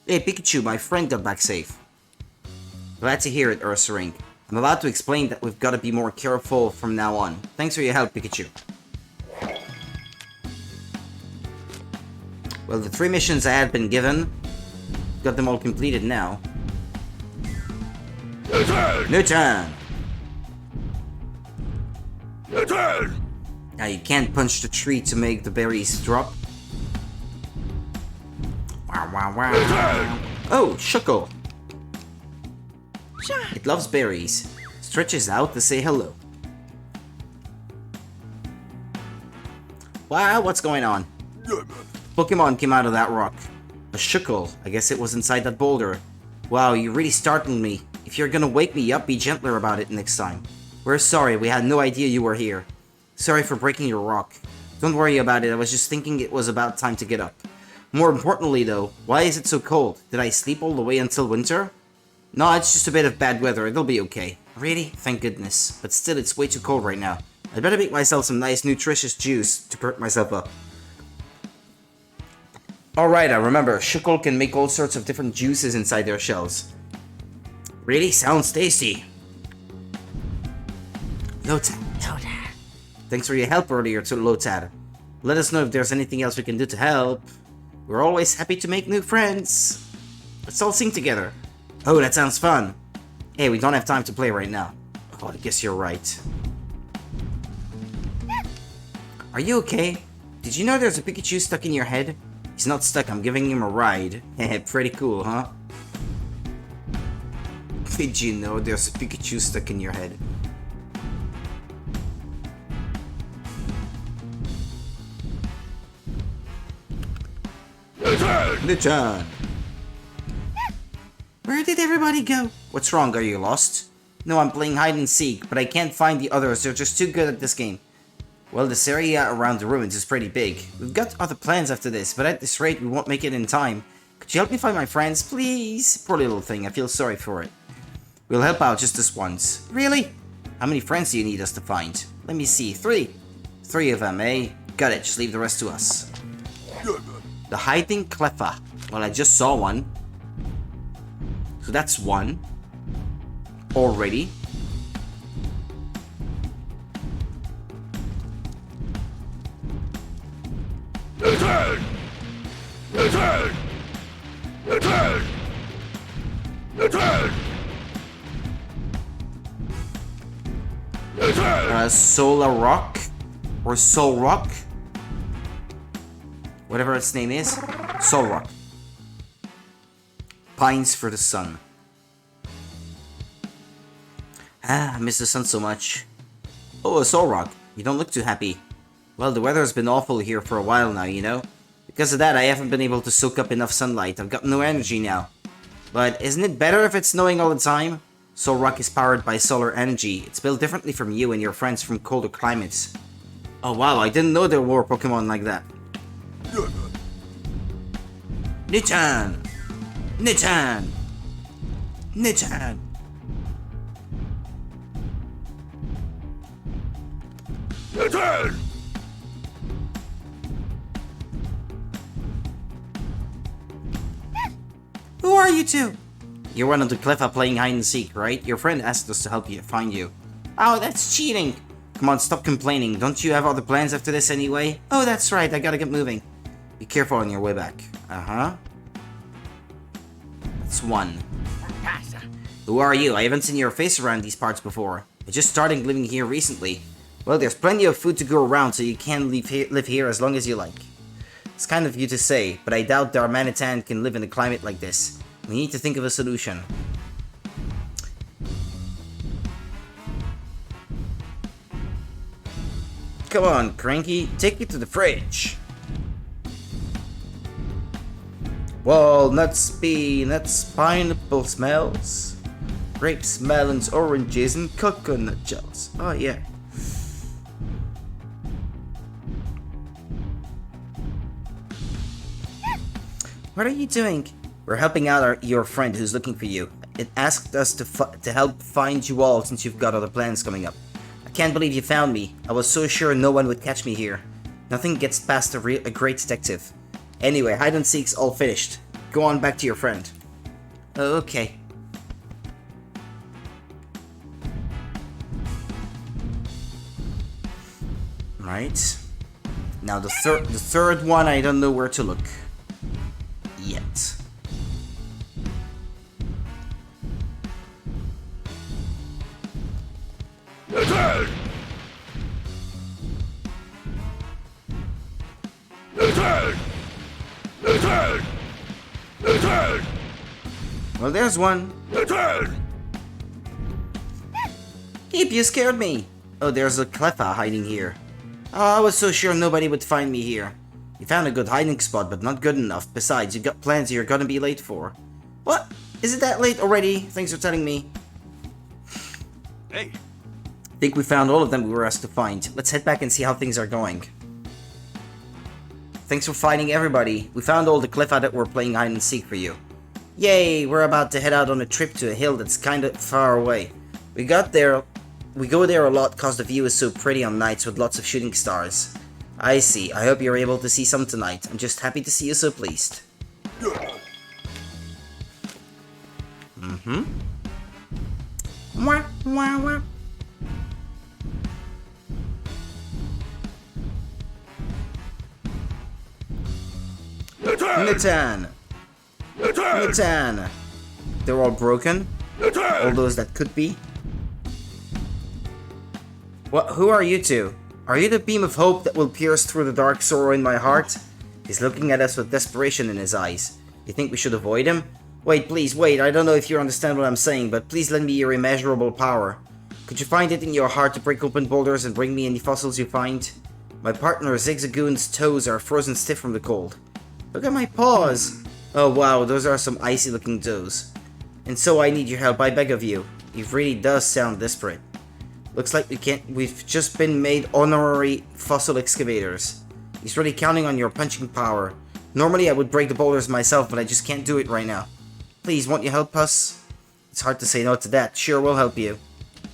Hey Pikachu, my friend got back safe. Glad to hear it, Ursaring. I'm about to explain that we've got to be more careful from now on. Thanks for your help, Pikachu. Well, the 3 missions I had been given, got them all completed now. Newton! Now you can't punch the tree to make the berries drop. Wow, wow, wow. Oh, Shuckle! It loves berries. Stretches out to say hello. Wow, what's going on? Pokemon came out of that rock. A Shuckle. I guess it was inside that boulder. Wow, you really startled me. If you're gonna wake me up, be gentler about it next time. We're sorry, we had no idea you were here. Sorry for breaking your rock. Don't worry about it, I was just thinking it was about time to get up. More importantly though, why is it so cold? Did I sleep all the way until winter? No, it's just a bit of bad weather, it'll be okay. Really? Thank goodness. But still, it's way too cold right now. I'd better make myself some nice nutritious juice to perk myself up. Alright, I remember, Shuckle can make all sorts of different juices inside their shells. Really? Sounds tasty. Lotad. Thanks for your help earlier to Lotad. Let us know if there's anything else we can do to help. We're always happy to make new friends. Let's all sing together. Oh, that sounds fun. Hey, we don't have time to play right now. Oh, I guess you're right. Are you okay? Did you know there's a Pikachu stuck in your head? He's not stuck, I'm giving him a ride. Pretty cool, huh? Did you know there's a Pikachu stuck in your head? Nichan! Where did everybody go? What's wrong? Are you lost? No, I'm playing hide and seek, but I can't find the others. They're just too good at this game. Well, this area around the ruins is pretty big. We've got other plans after this, but at this rate, we won't make it in time. Could you help me find my friends, please? Poor little thing, I feel sorry for it. We'll help out just this once. Really? How many friends do you need us to find? Let me see. 3. 3 of them, eh? Got it, just leave the rest to us. The hiding Cleffa. Well, I just saw one. So that's 1. Already. Solar Rock or Soul Rock, whatever its name is. Soul Rock. Pines for the sun. I miss the sun so much. Oh, a Soul Rock. You don't look too happy. Well, the weather's been awful here for a while now, you know? Because of that, I haven't been able to soak up enough sunlight. I've got no energy now. But isn't it better if it's snowing all the time? Soul Rock is powered by solar energy. It's built differently from you and your friends from colder climates. Oh wow, I didn't know there were Pokemon like that. Nichan! Nichan! Nichan! Nichan! Who are you two? You're one of the Cleffa playing hide and seek, right? Your friend asked us to help you find you. Oh, that's cheating! Come on, stop complaining. Don't you have other plans after this anyway? Oh, that's right, I gotta get moving. Be careful on your way back. Uh-huh. That's 1. Who are you? I haven't seen your face around these parts before. I just started living here recently. Well, there's plenty of food to go around, so you can live here as long as you like. It's kind of you to say, but I doubt Darmanitan can live in a climate like this. We need to think of a solution. Come on, Cranky, take it to the fridge. Walnuts, peanuts, pineapple smells, grapes, melons, oranges, and coconut shells. Oh yeah. What are you doing? We're helping out your friend who's looking for you. It asked us to help find you all since you've got other plans coming up. I can't believe you found me. I was so sure no one would catch me here. Nothing gets past a great detective. Anyway, hide and seek's all finished. Go on back to your friend. Okay. Right. Now the third one, I don't know where to look yet. Well, there's one. Keep, you scared me. Oh, there's a Cleffa hiding here. Oh, I was so sure nobody would find me here. You found a good hiding spot, but not good enough. Besides, you got plans you're gonna be late for. What? Is it that late already? Thanks for telling me. Hey. I think we found all of them we were asked to find. Let's head back and see how things are going. Thanks for finding everybody. We found all the Cleffa that were playing hide and seek for you. Yay, we're about to head out on a trip to a hill that's kinda far away. We go there a lot cause the view is so pretty on nights with lots of shooting stars. I see. I hope you're able to see some tonight. I'm just happy to see you so pleased. Mm-hmm. Wah, wah, wah. Nitan! Nitan! They're all broken? All those that could be? What? Who are you two? Are you the beam of hope that will pierce through the dark sorrow in my heart? He's looking at us with desperation in his eyes. You think we should avoid him? Wait, please, wait. I don't know if you understand what I'm saying, but please lend me your immeasurable power. Could you find it in your heart to break open boulders and bring me any fossils you find? My partner Zigzagoon's toes are frozen stiff from the cold. Look at my paws! Oh wow, those are some icy looking toes. And so I need your help, I beg of you. It really does sound desperate. Looks like we've just been made honorary fossil excavators. He's really counting on your punching power. Normally I would break the boulders myself, but I just can't do it right now. Please, won't you help us? It's hard to say no to that. Sure, we'll help you.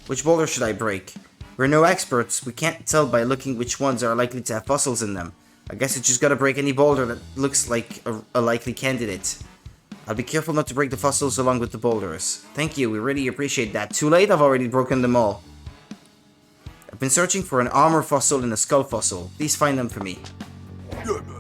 Which boulder should I break? We're no experts. We can't tell by looking which ones are likely to have fossils in them. I guess you just gotta break any boulder that looks like a likely candidate. I'll be careful not to break the fossils along with the boulders. Thank you, we really appreciate that. Too late, I've already broken them all. I've been searching for an armor fossil and a skull fossil. Please find them for me. Good, man.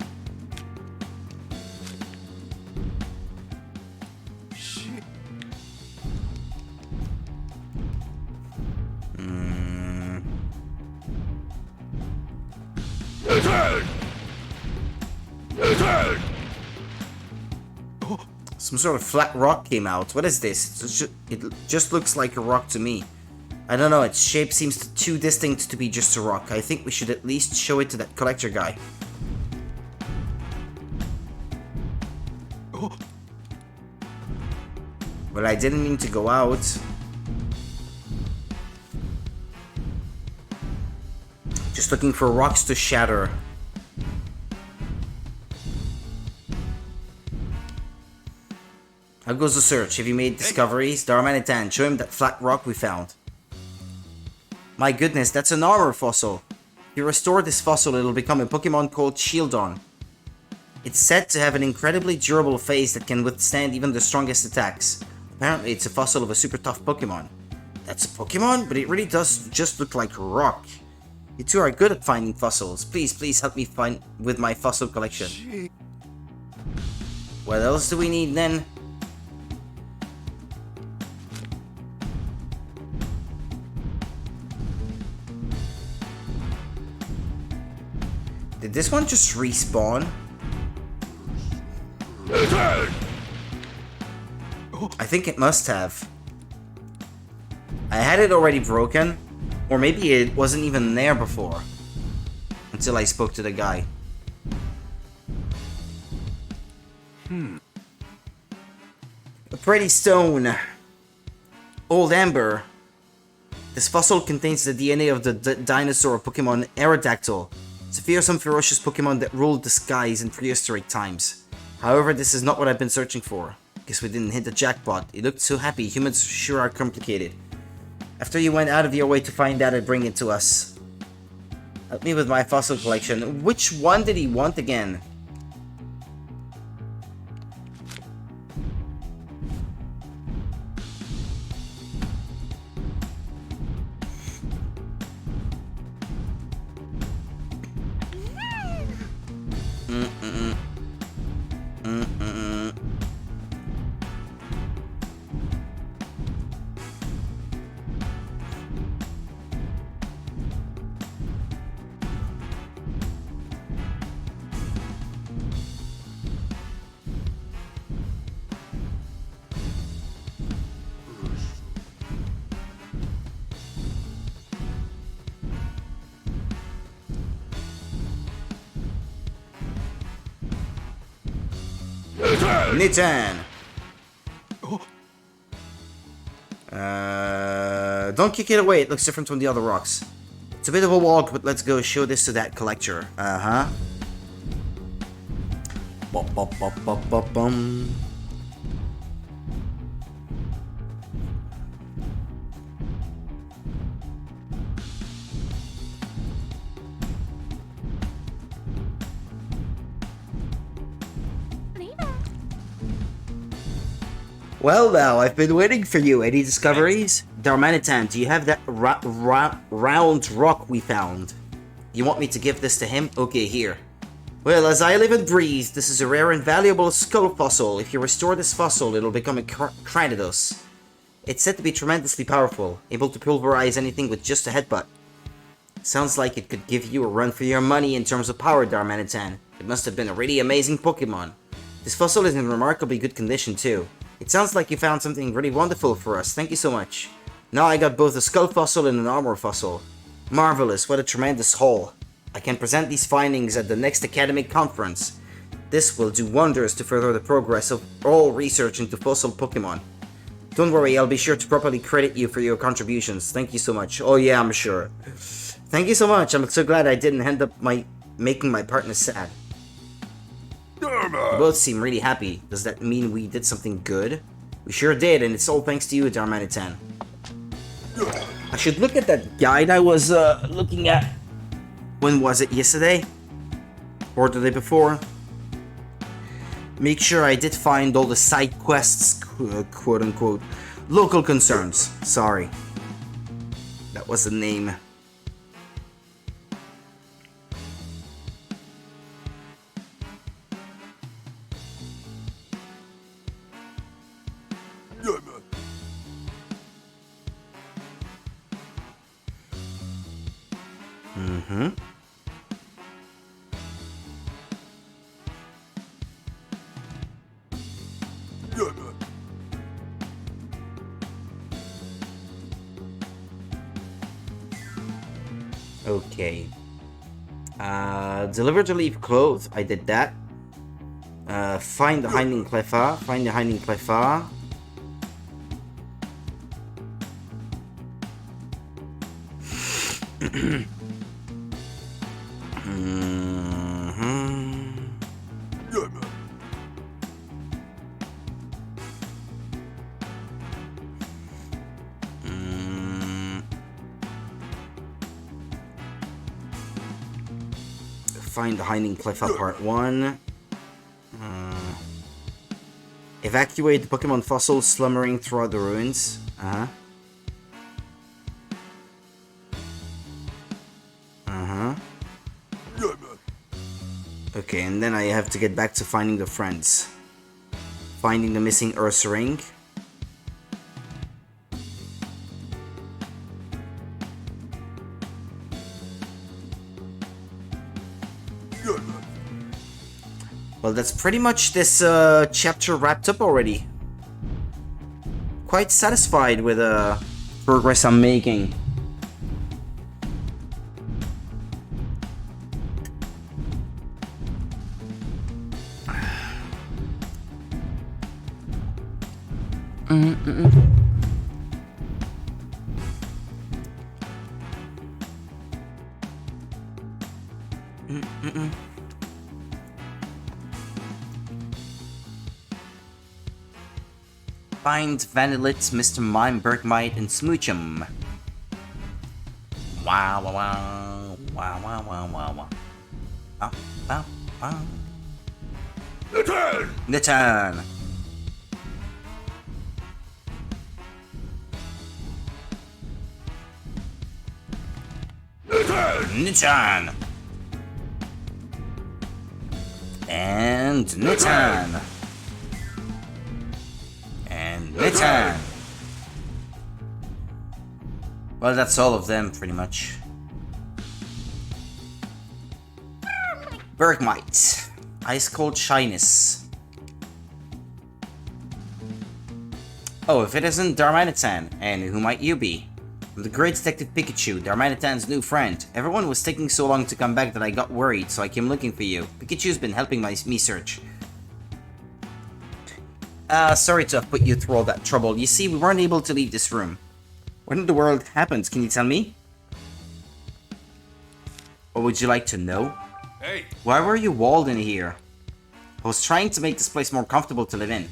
Some sort of flat rock came out. What is this? It just looks like a rock to me. I don't know, its shape seems too distinct to be just a rock. I think we should at least show it to that collector guy. Well, I didn't mean to go out. Just looking for rocks to shatter. How goes the search? Have you made discoveries? Darmanitan, show him that flat rock we found. My goodness, that's an armor fossil. If you restore this fossil, it'll become a Pokemon called Shieldon. It's said to have an incredibly durable phase that can withstand even the strongest attacks. Apparently, it's a fossil of a super tough Pokemon. That's a Pokemon? But it really does just look like a rock. You two are good at finding fossils. Please help me find with my fossil collection. What else do we need then? Did this one just respawn? I think it must have. I had it already broken, or maybe it wasn't even there before. Until I spoke to the guy. A pretty stone. Old Amber. This fossil contains the DNA of the dinosaur Pokemon Aerodactyl. It's a fearsome, ferocious Pokemon that ruled the skies in prehistoric times. However, this is not what I've been searching for. Guess we didn't hit the jackpot. It looked so happy. Humans sure are complicated. After you went out of your way to find that and bring it to us. Help me with my fossil collection. Which one did he want again? Nitan! Don't kick it away, it looks different from the other rocks. It's a bit of a walk, but let's go show this to that collector. Bop, bop, bop, bop, bop, bum. Well now, I've been waiting for you. Any discoveries? Darmanitan, do you have that round rock we found? You want me to give this to him? Okay, here. Well, as I live and breathe, this is a rare and valuable skull fossil. If you restore this fossil, it'll become a Cranidos. It's said to be tremendously powerful, able to pulverize anything with just a headbutt. Sounds like it could give you a run for your money in terms of power, Darmanitan. It must have been a really amazing Pokemon. This fossil is in remarkably good condition too. It sounds like you found something really wonderful for us. Thank you so much. Now I got both a skull fossil and an armor fossil. Marvelous, what a tremendous haul. I can present these findings at the next academic conference. This will do wonders to further the progress of all research into fossil Pokemon. Don't worry, I'll be sure to properly credit you for your contributions. Thank you so much. Oh yeah, I'm sure. Thank you so much. I'm so glad I didn't end up making my partner sad. You both seem really happy. Does that mean we did something good? We sure did, and it's all thanks to you, Darmanitan. I should look at that guide I was looking at. When was it? Yesterday? Or the day before? Make sure I did find all the side quests, quote unquote. Local concerns. Sorry. That was the name. Mm-hmm. Okay. Deliver to leave clothes. I did that. Find the hiding cleffa. Find the hiding cleffa. Find the hiding cleffa part 1. Evacuate the Pokemon fossils slumbering throughout the ruins. Okay, and then I have to get back to finding the friends. Finding the missing Ursaring. Well, that's pretty much this chapter wrapped up already. Quite satisfied with the progress I'm making. Find Vanillit, Mr. Mime, Bergmite, and Smoochum. Wow, wow, wow, wow, wow, wow, wow, wow. Wow, wow, wow. The turn! The turn! The turn! The turn! And the turn! And the turn! Well, that's all of them, pretty much. Bergmite. Ice Cold Shyness. Oh, if it isn't Darmanitan, and who might you be? I'm the great detective Pikachu, Darmanitan's new friend. Everyone was taking so long to come back that I got worried, so I came looking for you. Pikachu's been helping me search. Sorry to have put you through all that trouble. You see, we weren't able to leave this room. What in the world happened? Can you tell me? What would you like to know? Hey! Why were you walled in here? I was trying to make this place more comfortable to live in.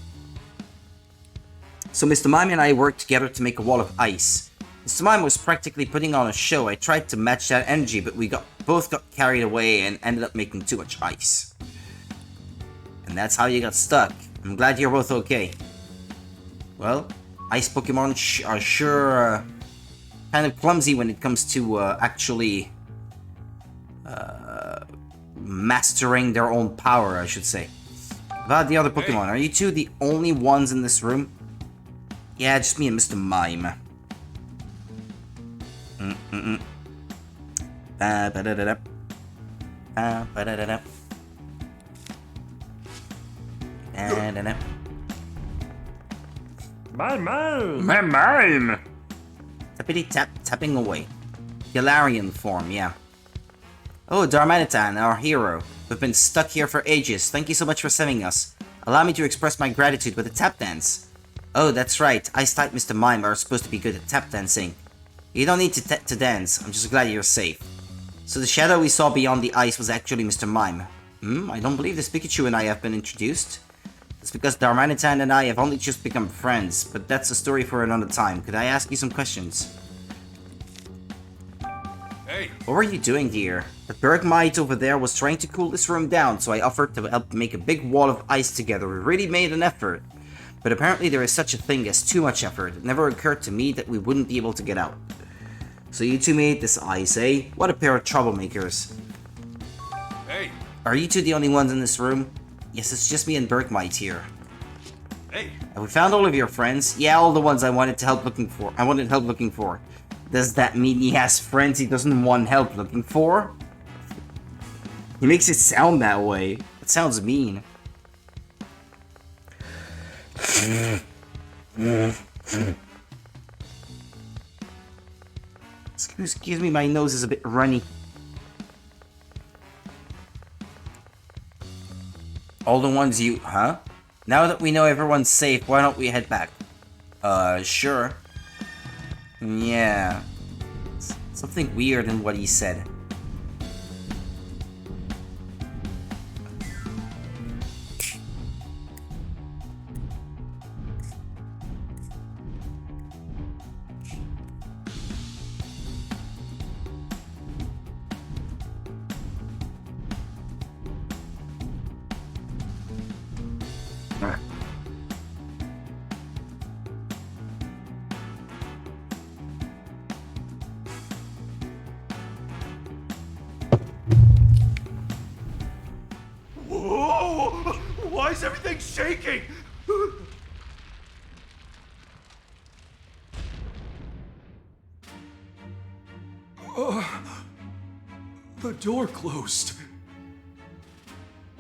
So Mr. Mime and I worked together to make a wall of ice. Mr. Mime was practically putting on a show. I tried to match that energy, but we both got carried away and ended up making too much ice. And that's how you got stuck. I'm glad you're both okay. Well, ice Pokemon are sure kind of clumsy when it comes to actually mastering their own power, I should say. About the other Pokemon, are you two the only ones in this room? Yeah, just me and Mr. Mime. Ba-ba-da-da-da. Ba-ba-da-da-da. Da-da-da. My mime! My mime! Tappity tap, tapping away. Galarian form, yeah. Oh, Darmanitan, our hero. We've been stuck here for ages. Thank you so much for saving us. Allow me to express my gratitude with a tap dance. Oh, that's right. Ice-type Mr. Mime are supposed to be good at tap dancing. You don't need to dance. I'm just glad you're safe. So the shadow we saw beyond the ice was actually Mr. Mime. I don't believe this Pikachu and I have been introduced. It's because Darmanitan and I have only just become friends, but that's a story for another time. Could I ask you some questions? Hey, What were you doing here? The Bergmite over there was trying to cool this room down, so I offered to help make a big wall of ice together. We really made an effort. But apparently there is such a thing as too much effort. It never occurred to me that we wouldn't be able to get out. So you two made this ice, eh? What a pair of troublemakers. hey, Are you two the only ones in this room? Yes, it's just me and Bergmite here. hey. Have we found all of your friends? Yeah, all the ones I wanted help looking for. Does that mean he has friends he doesn't want help looking for? He makes it sound that way. It sounds mean. Excuse me, my nose is a bit runny. All the ones you... Huh? Now that we know everyone's safe, why don't we head back? Sure. Yeah. Something weird in what he said. Whoa! Why is everything shaking? The door closed.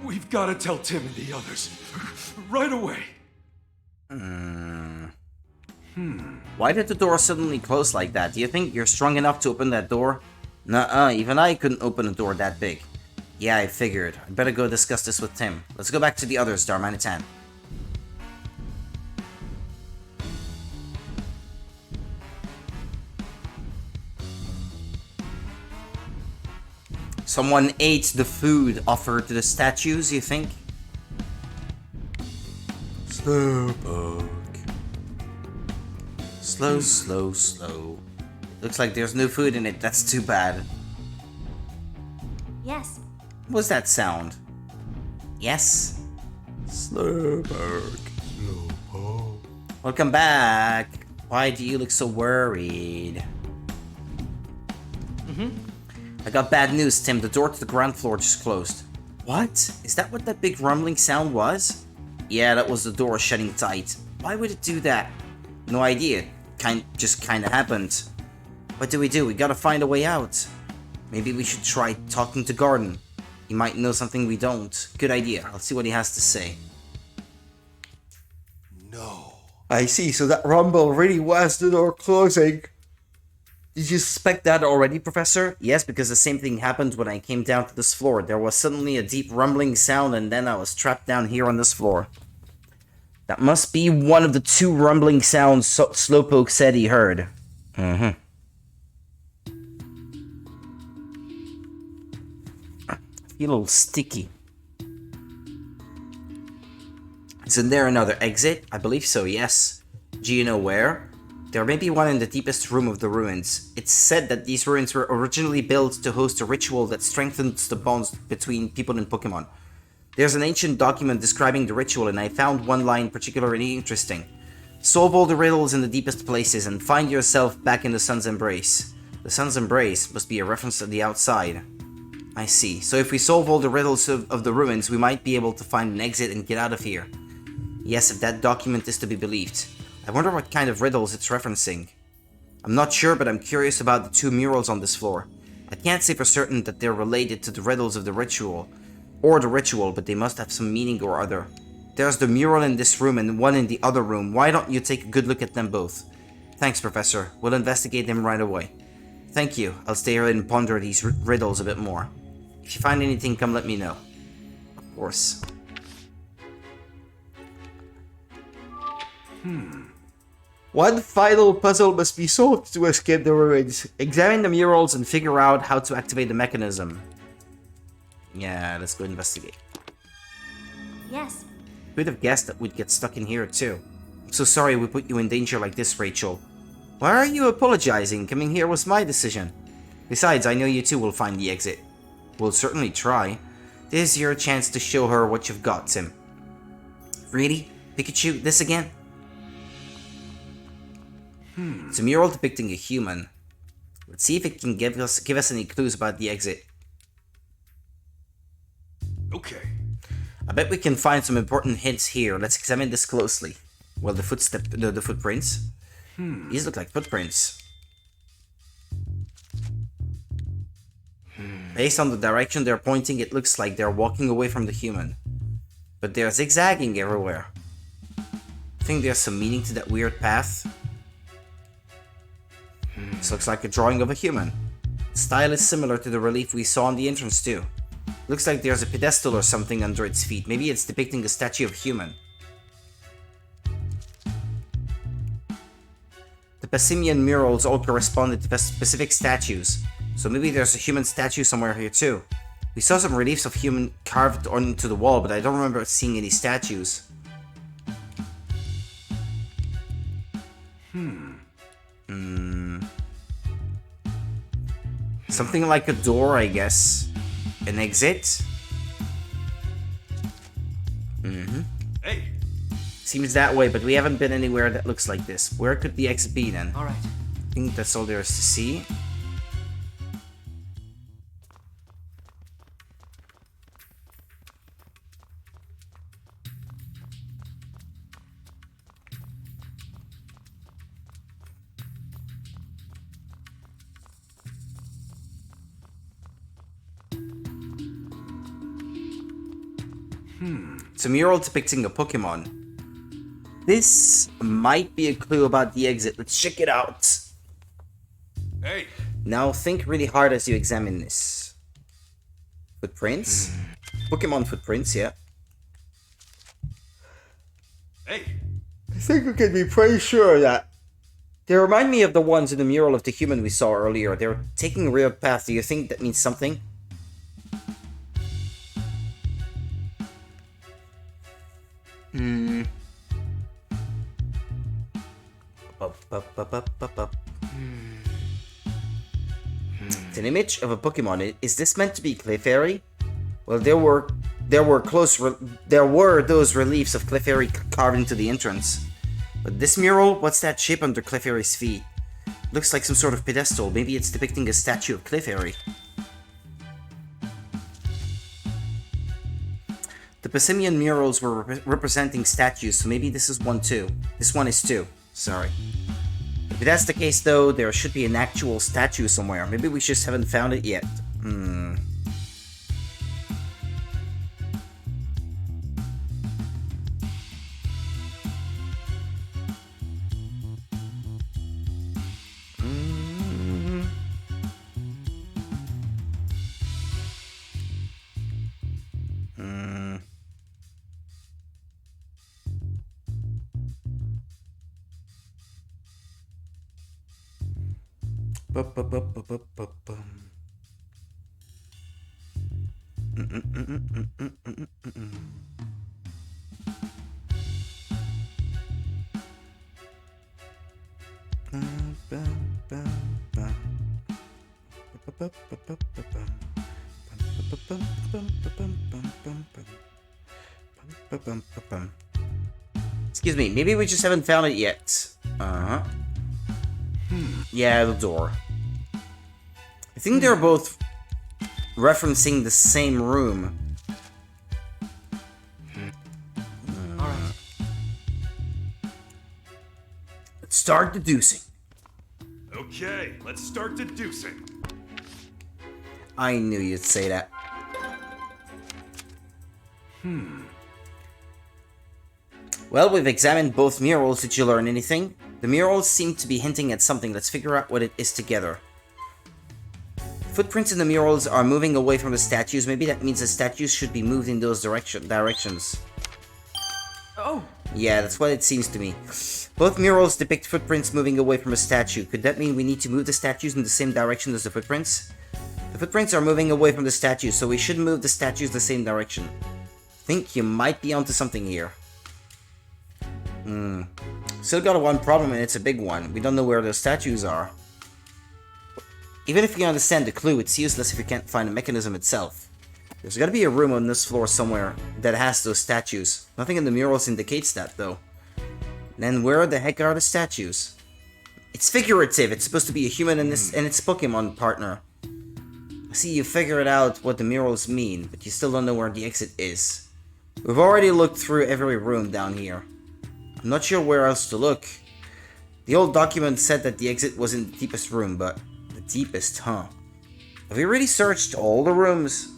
We've got to tell Tim and the others. Right away. Why did the door suddenly close like that? Do you think you're strong enough to open that door? Nuh-uh, even I couldn't open a door that big. Yeah, I figured. I'd better go discuss this with Tim. Let's go back to the others, Darmanitan. Someone ate the food offered to the statues, you think? Slowpoke. Slow, slow, slow. Looks like there's no food in it. That's too bad. Yes. What's that sound? Yes? Slowpoke. Slowpoke. Welcome back. Why do you look so worried? I got bad news, Tim. The door to the ground floor just closed. What? Is that what that big rumbling sound was? Yeah, that was the door shutting tight. Why would it do that? No idea. Just kinda happened. What do? We gotta find a way out. Maybe we should try talking to Garden. He might know something we don't. Good idea. I'll see what he has to say. No. I see, so that rumble really was the door closing. Did you suspect that already, Professor? Yes, because the same thing happened when I came down to this floor. There was suddenly a deep rumbling sound, and then I was trapped down here on this floor. That must be one of the two rumbling sounds Slowpoke said he heard. I feel a little sticky. Isn't there another exit? I believe so, yes. Do you know where? There may be one in the deepest room of the ruins. It's said that these ruins were originally built to host a ritual that strengthens the bonds between people and Pokemon. There's an ancient document describing the ritual, and I found one line particularly interesting. Solve all the riddles in the deepest places and find yourself back in the Sun's Embrace. The Sun's Embrace must be a reference to the outside. I see. So if we solve all the riddles of the ruins, we might be able to find an exit and get out of here. Yes, if that document is to be believed. I wonder what kind of riddles it's referencing. I'm not sure, but I'm curious about the two murals on this floor. I can't say for certain that they're related to the riddles of the ritual, but they must have some meaning or other. There's the mural in this room and one in the other room. Why don't you take a good look at them both? Thanks, Professor. We'll investigate them right away. Thank you. I'll stay here and ponder these riddles a bit more. If you find anything, come let me know. Of course. One final puzzle must be solved to escape the ruins. Examine the murals and figure out how to activate the mechanism. Yeah, let's go investigate. Yes. Who'd have guessed that we'd get stuck in here too? I'm so sorry we put you in danger like this, Rachel. Why are you apologizing? Coming here was my decision. Besides, I know you two will find the exit. We'll certainly try. This is your chance to show her what you've got, Tim. Really? Pikachu, this again? It's a mural depicting a human. Let's see if it can give us any clues about the exit. Okay. I bet we can find some important hints here. Let's examine this closely. Well, the footprints. These look like footprints. Based on the direction they're pointing, it looks like they're walking away from the human. But they're zigzagging everywhere. I think there's some meaning to that weird path. This looks like a drawing of a human. The style is similar to the relief we saw on the entrance too. Looks like there's a pedestal or something under its feet. Maybe it's depicting a statue of a human. The Passimian murals all corresponded to specific statues, so maybe there's a human statue somewhere here too. We saw some reliefs of human carved onto the wall, but I don't remember seeing any statues. Something like a door, I guess. An exit? Hey, Seems that way, but we haven't been anywhere that looks like this. Where could the exit be then? Alright. I think that's all there is to see. It's a mural depicting a Pokemon. This might be a clue about the exit. Let's check it out. hey, Now think really hard as you examine this. Footprints? Pokemon footprints, yeah. hey. I think we can be pretty sure of that. They remind me of the ones in the mural of the human we saw earlier. They're taking a real path. Do you think that means something? It's an image of a Pokemon. Is this meant to be Clefairy? Well, there were those reliefs of Clefairy carved into the entrance. But this mural, what's that shape under Clefairy's feet? Looks like some sort of pedestal. Maybe it's depicting a statue of Clefairy. The Passimian murals were representing statues, so maybe this is one too. This one is too. Sorry. If that's the case though, there should be an actual statue somewhere. Maybe we just haven't found it yet. Excuse me, maybe we just haven't found it yet. Yeah, the door. I think they're both referencing the same room. Alright. Let's start deducing. Okay, let's start deducing. I knew you'd say that. Well, we've examined both murals. Did you learn anything? The murals seem to be hinting at something. Let's figure out what it is together. footprints in the murals are moving away from the statues. Maybe that means the statues should be moved in those directions. Oh, Yeah, that's what it seems to me. Both murals depict footprints moving away from a statue. Could that mean we need to move the statues in the same direction as the footprints? The footprints are moving away from the statues, so we should move the statues the same direction. Think you might be onto something here. Still got one problem, and it's a big one. We don't know where those statues are. Even if you understand the clue, it's useless if you can't find the mechanism itself. There's gotta be a room on this floor somewhere that has those statues. Nothing in the murals indicates that, though. Then where the heck are the statues? It's figurative. It's supposed to be a human and its Pokemon partner. I see you figured out what the murals mean, but you still don't know where the exit is. We've already looked through every room down here. I'm not sure where else to look. The old document said that the exit was in the deepest room, but the deepest, huh? Have we really searched all the rooms?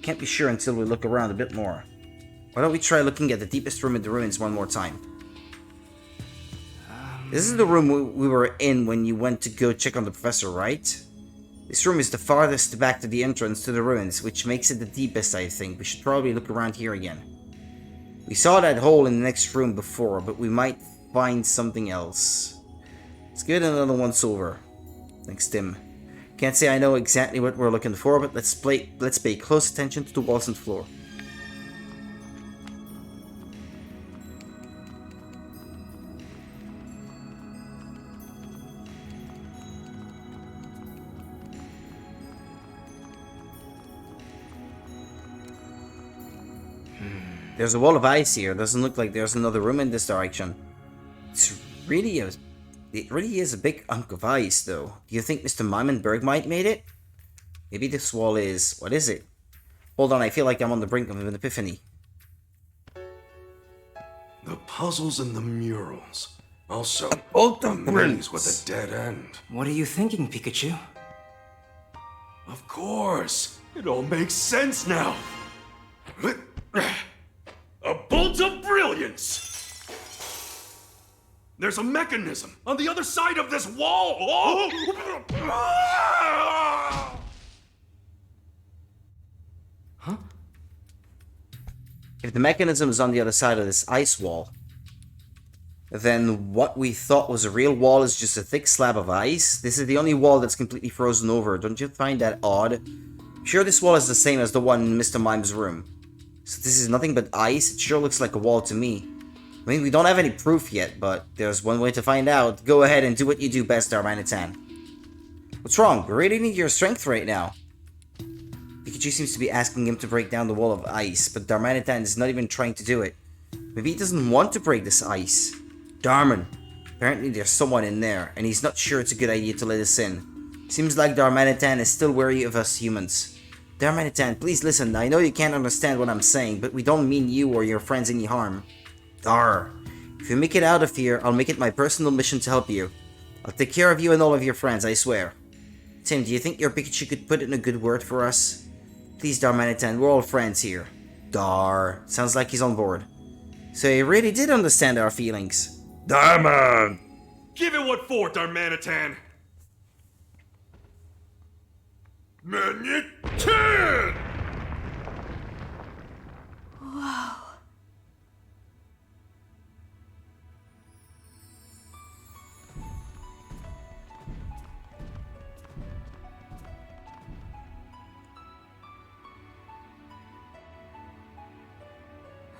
Can't be sure until we look around a bit more. Why don't we try looking at the deepest room in the ruins one more time? This is the room we were in when you went to go check on the professor, right? This room is the farthest back to the entrance to the ruins, which makes it the deepest, I think. We should probably look around here again. We saw that hole in the next room before, but we might find something else. Let's get another once over. Thanks, Tim. Can't say I know exactly what we're looking for, but let's pay close attention to the walls and floor. There's a wall of ice here. Doesn't look like there's another room in this direction. It really is a big hunk of ice, though. Do you think Mr. Mymenberg might made it? Maybe this wall is... What is it? Hold on, I feel like I'm on the brink of an epiphany. The puzzles and the murals. Also, the maze with a dead end. what are you thinking, Pikachu? Of course. It all makes sense now. A bolt of brilliance! There's a mechanism on the other side of this wall! Oh! Huh? If the mechanism is on the other side of this ice wall, then what we thought was a real wall is just a thick slab of ice. This is the only wall that's completely frozen over. Don't you find that odd? I'm sure this wall is the same as the one in Mr. Mime's room. So this is nothing but ice? It sure looks like a wall to me. I mean, we don't have any proof yet, but there's one way to find out. Go ahead and do what you do best, Darmanitan. What's wrong? We really need your strength right now. Pikachu seems to be asking him to break down the wall of ice, but Darmanitan is not even trying to do it. Maybe he doesn't want to break this ice. Darman. Apparently there's someone in there, and he's not sure it's a good idea to let us in. Seems like Darmanitan is still wary of us humans. Darmanitan, please listen. I know you can't understand what I'm saying, but we don't mean you or your friends any harm. Dar. If you make it out of here, I'll make it my personal mission to help you. I'll take care of you and all of your friends, I swear. Tim, do you think your Pikachu could put in a good word for us? Please, Darmanitan, we're all friends here. Dar. Sounds like he's on board. So he really did understand our feelings. Darman! Give it what for, Darmanitan! Manitan!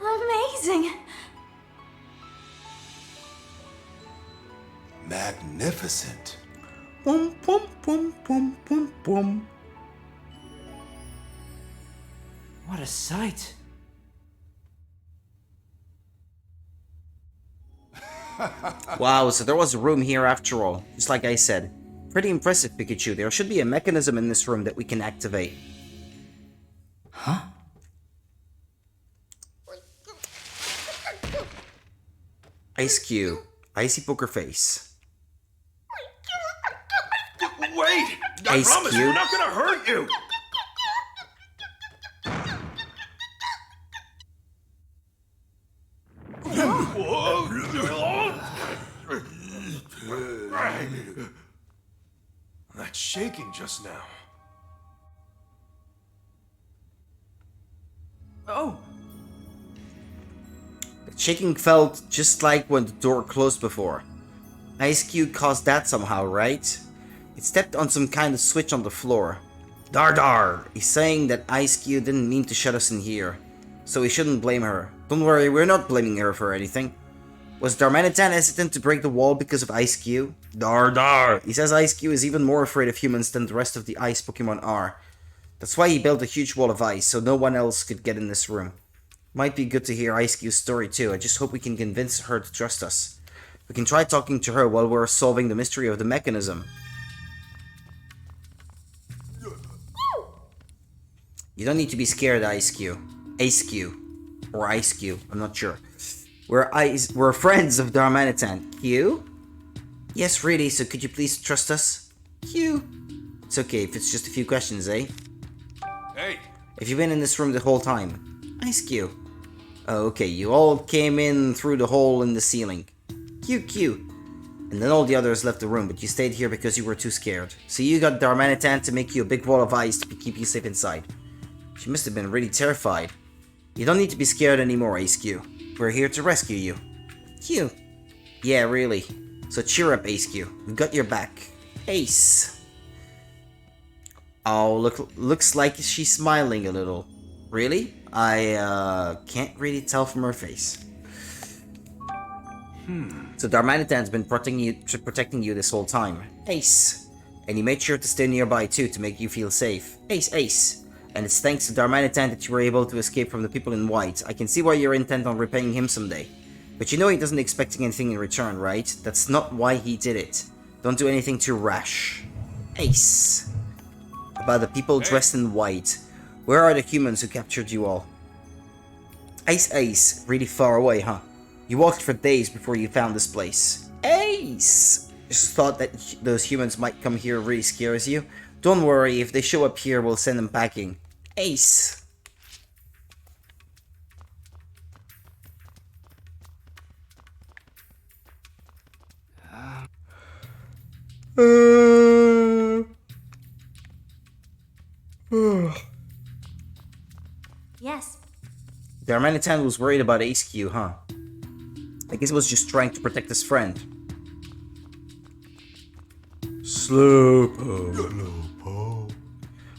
Amazing! Magnificent. Pum pum pum pum pum pum. What a sight. Wow, so there was a room here after all, just like I said. Pretty impressive, Pikachu. There should be a mechanism in this room that we can activate. Huh? Ice Cube. Icy Poker Face. Wait! I Ice promise Cube. we're not gonna hurt you! That shaking just now. Shaking felt just like when the door closed before. Ice Cube caused that somehow, right? It stepped on some kind of switch on the floor. Dar dar! He's saying that Ice Cube didn't mean to shut us in here, so we shouldn't blame her. Don't worry, we're not blaming her for anything. Was Darmanitan hesitant to break the wall because of Ice Cube? Dar dar! He says Ice Cube is even more afraid of humans than the rest of the ice Pokemon are. That's why he built a huge wall of ice, so no one else could get in this room. Might be good to hear Ice Cube's story too. I just hope we can convince her to trust us. We can try talking to her while we're solving the mystery of the mechanism. You don't need to be scared, Ice Cube. Ace Cube. Or Ice Cube, I'm not sure. We're friends of Darmanitan. Q? Yes, really, so could you please trust us? Q? It's okay if it's just a few questions, eh? Hey! Have you been in this room the whole time? Ice Cube. Oh, okay, you all came in through the hole in the ceiling. Q. And then all the others left the room, but you stayed here because you were too scared. So you got Darmanitan to make you a big wall of ice to keep you safe inside. She must have been really terrified. You don't need to be scared anymore, Ace Q. We're here to rescue you. Q. Yeah, really. So cheer up, Ace Q. We've got your back. Ace. Oh, looks like she's smiling a little. Really? I can't really tell from her face. So Darmanitan's been protecting you this whole time. Ace. And he made sure to stay nearby too to make you feel safe. Ace. And it's thanks to Darmanitan that you were able to escape from the people in white. I can see why you're intent on repaying him someday. But you know he doesn't expect anything in return, right? That's not why he did it. Don't do anything too rash. Ace. About the people dressed in white. Where are the humans who captured you all? Ace. Really far away, huh? You walked for days before you found this place. Ace! Just thought that those humans might come here really scares you? Don't worry, if they show up here, we'll send them packing. Ace! Yes. Darmanitan was worried about Ace Q, huh? I guess he was just trying to protect his friend. Slowpoke.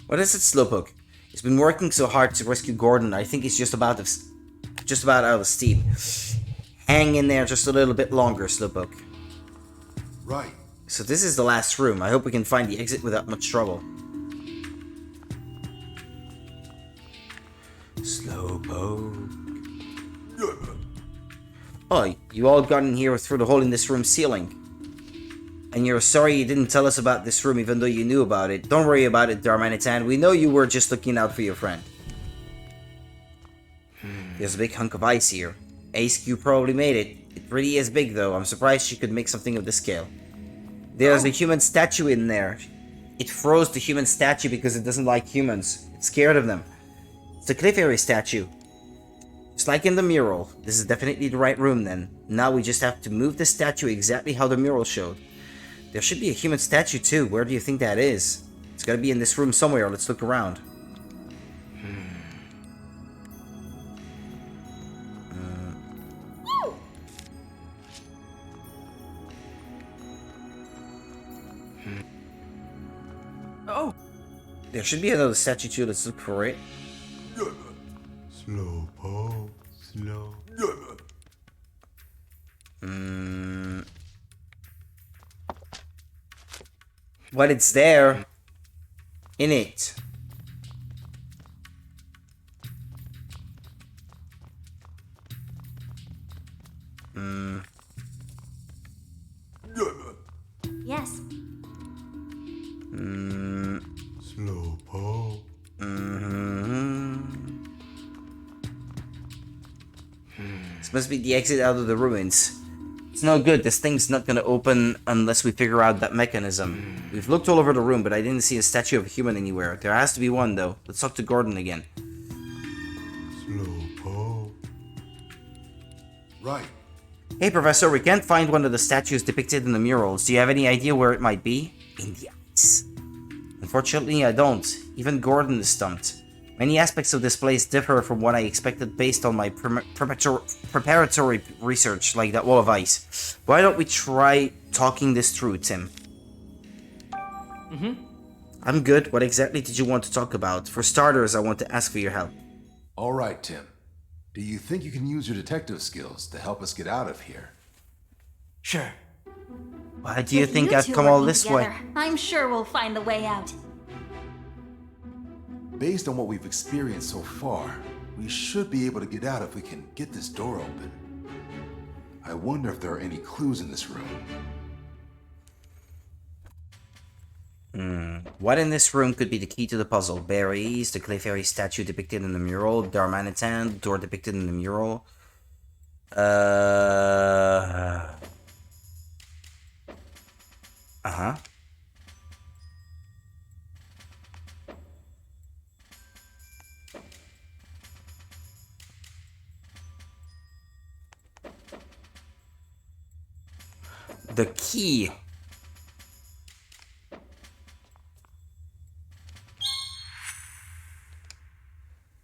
What is it, Slowpoke? He's been working so hard to rescue Gordon. I think he's just about out of steam. Hang in there just a little bit longer, Slowpoke. Right. So this is the last room. I hope we can find the exit without much trouble. Slowpoke. Oh, you all got in here through the hole in this room's ceiling. And you're sorry you didn't tell us about this room even though you knew about it. Don't worry about it, Darmanitan. We know you were just looking out for your friend. There's a big hunk of ice here. Ace Q probably made it. It really is big though. I'm surprised she could make something of this scale. There's a human statue in there. It froze the human statue because it doesn't like humans. It's scared of them. It's the Clefairy statue. Just like in the mural. This is definitely the right room then. Now we just have to move the statue exactly how the mural showed. There should be a human statue too. Where do you think that is? It's gotta be in this room somewhere. Let's look around. Oh! There should be another statue too. Let's look for it. Slowpoke. Slow. But it's there. In it. Yes. Slowpoke. This must be the exit out of the ruins. It's no good. This thing's not gonna open unless we figure out that mechanism. We've looked all over the room, but I didn't see a statue of a human anywhere. There has to be one, though. Let's talk to Gordon again. Slowpoke. Right. Hey, Professor, we can't find one of the statues depicted in the murals. Do you have any idea where it might be? In the ice. Unfortunately, I don't. Even Gordon is stumped. Many aspects of this place differ from what I expected based on my preparatory research, like that wall of ice. Why don't we try talking this through, Tim? I'm good. What exactly did you want to talk about? For starters, I want to ask for your help. All right, Tim. Do you think you can use your detective skills to help us get out of here? Sure. Why do you With think you I've two come all working this way? together, I'm sure we'll find the way out. Based on what we've experienced so far, we should be able to get out if we can get this door open. I wonder if there are any clues in this room. What in this room could be the key to the puzzle? Berries, the Clefairy statue depicted in the mural, Darmanitan, the door depicted in the mural. Uh-huh. The key.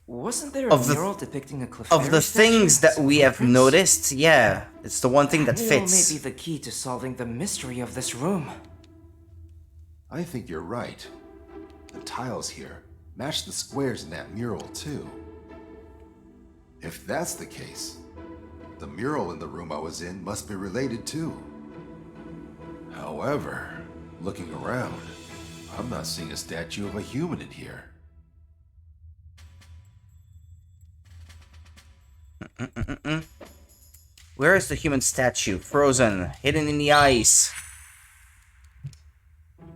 Wasn't there a Of the- mural depicting a Clefairy Of the statue things with that some we have footprints? noticed, yeah, it's the one thing that Mural may fits. be the key to solving the mystery of this room. I think you're right. The tiles here match the squares in that mural, too. If that's the case, the mural in the room I was in must be related, too. However, looking around, I'm not seeing a statue of a human in here. Where is the human statue? Frozen, hidden in the ice.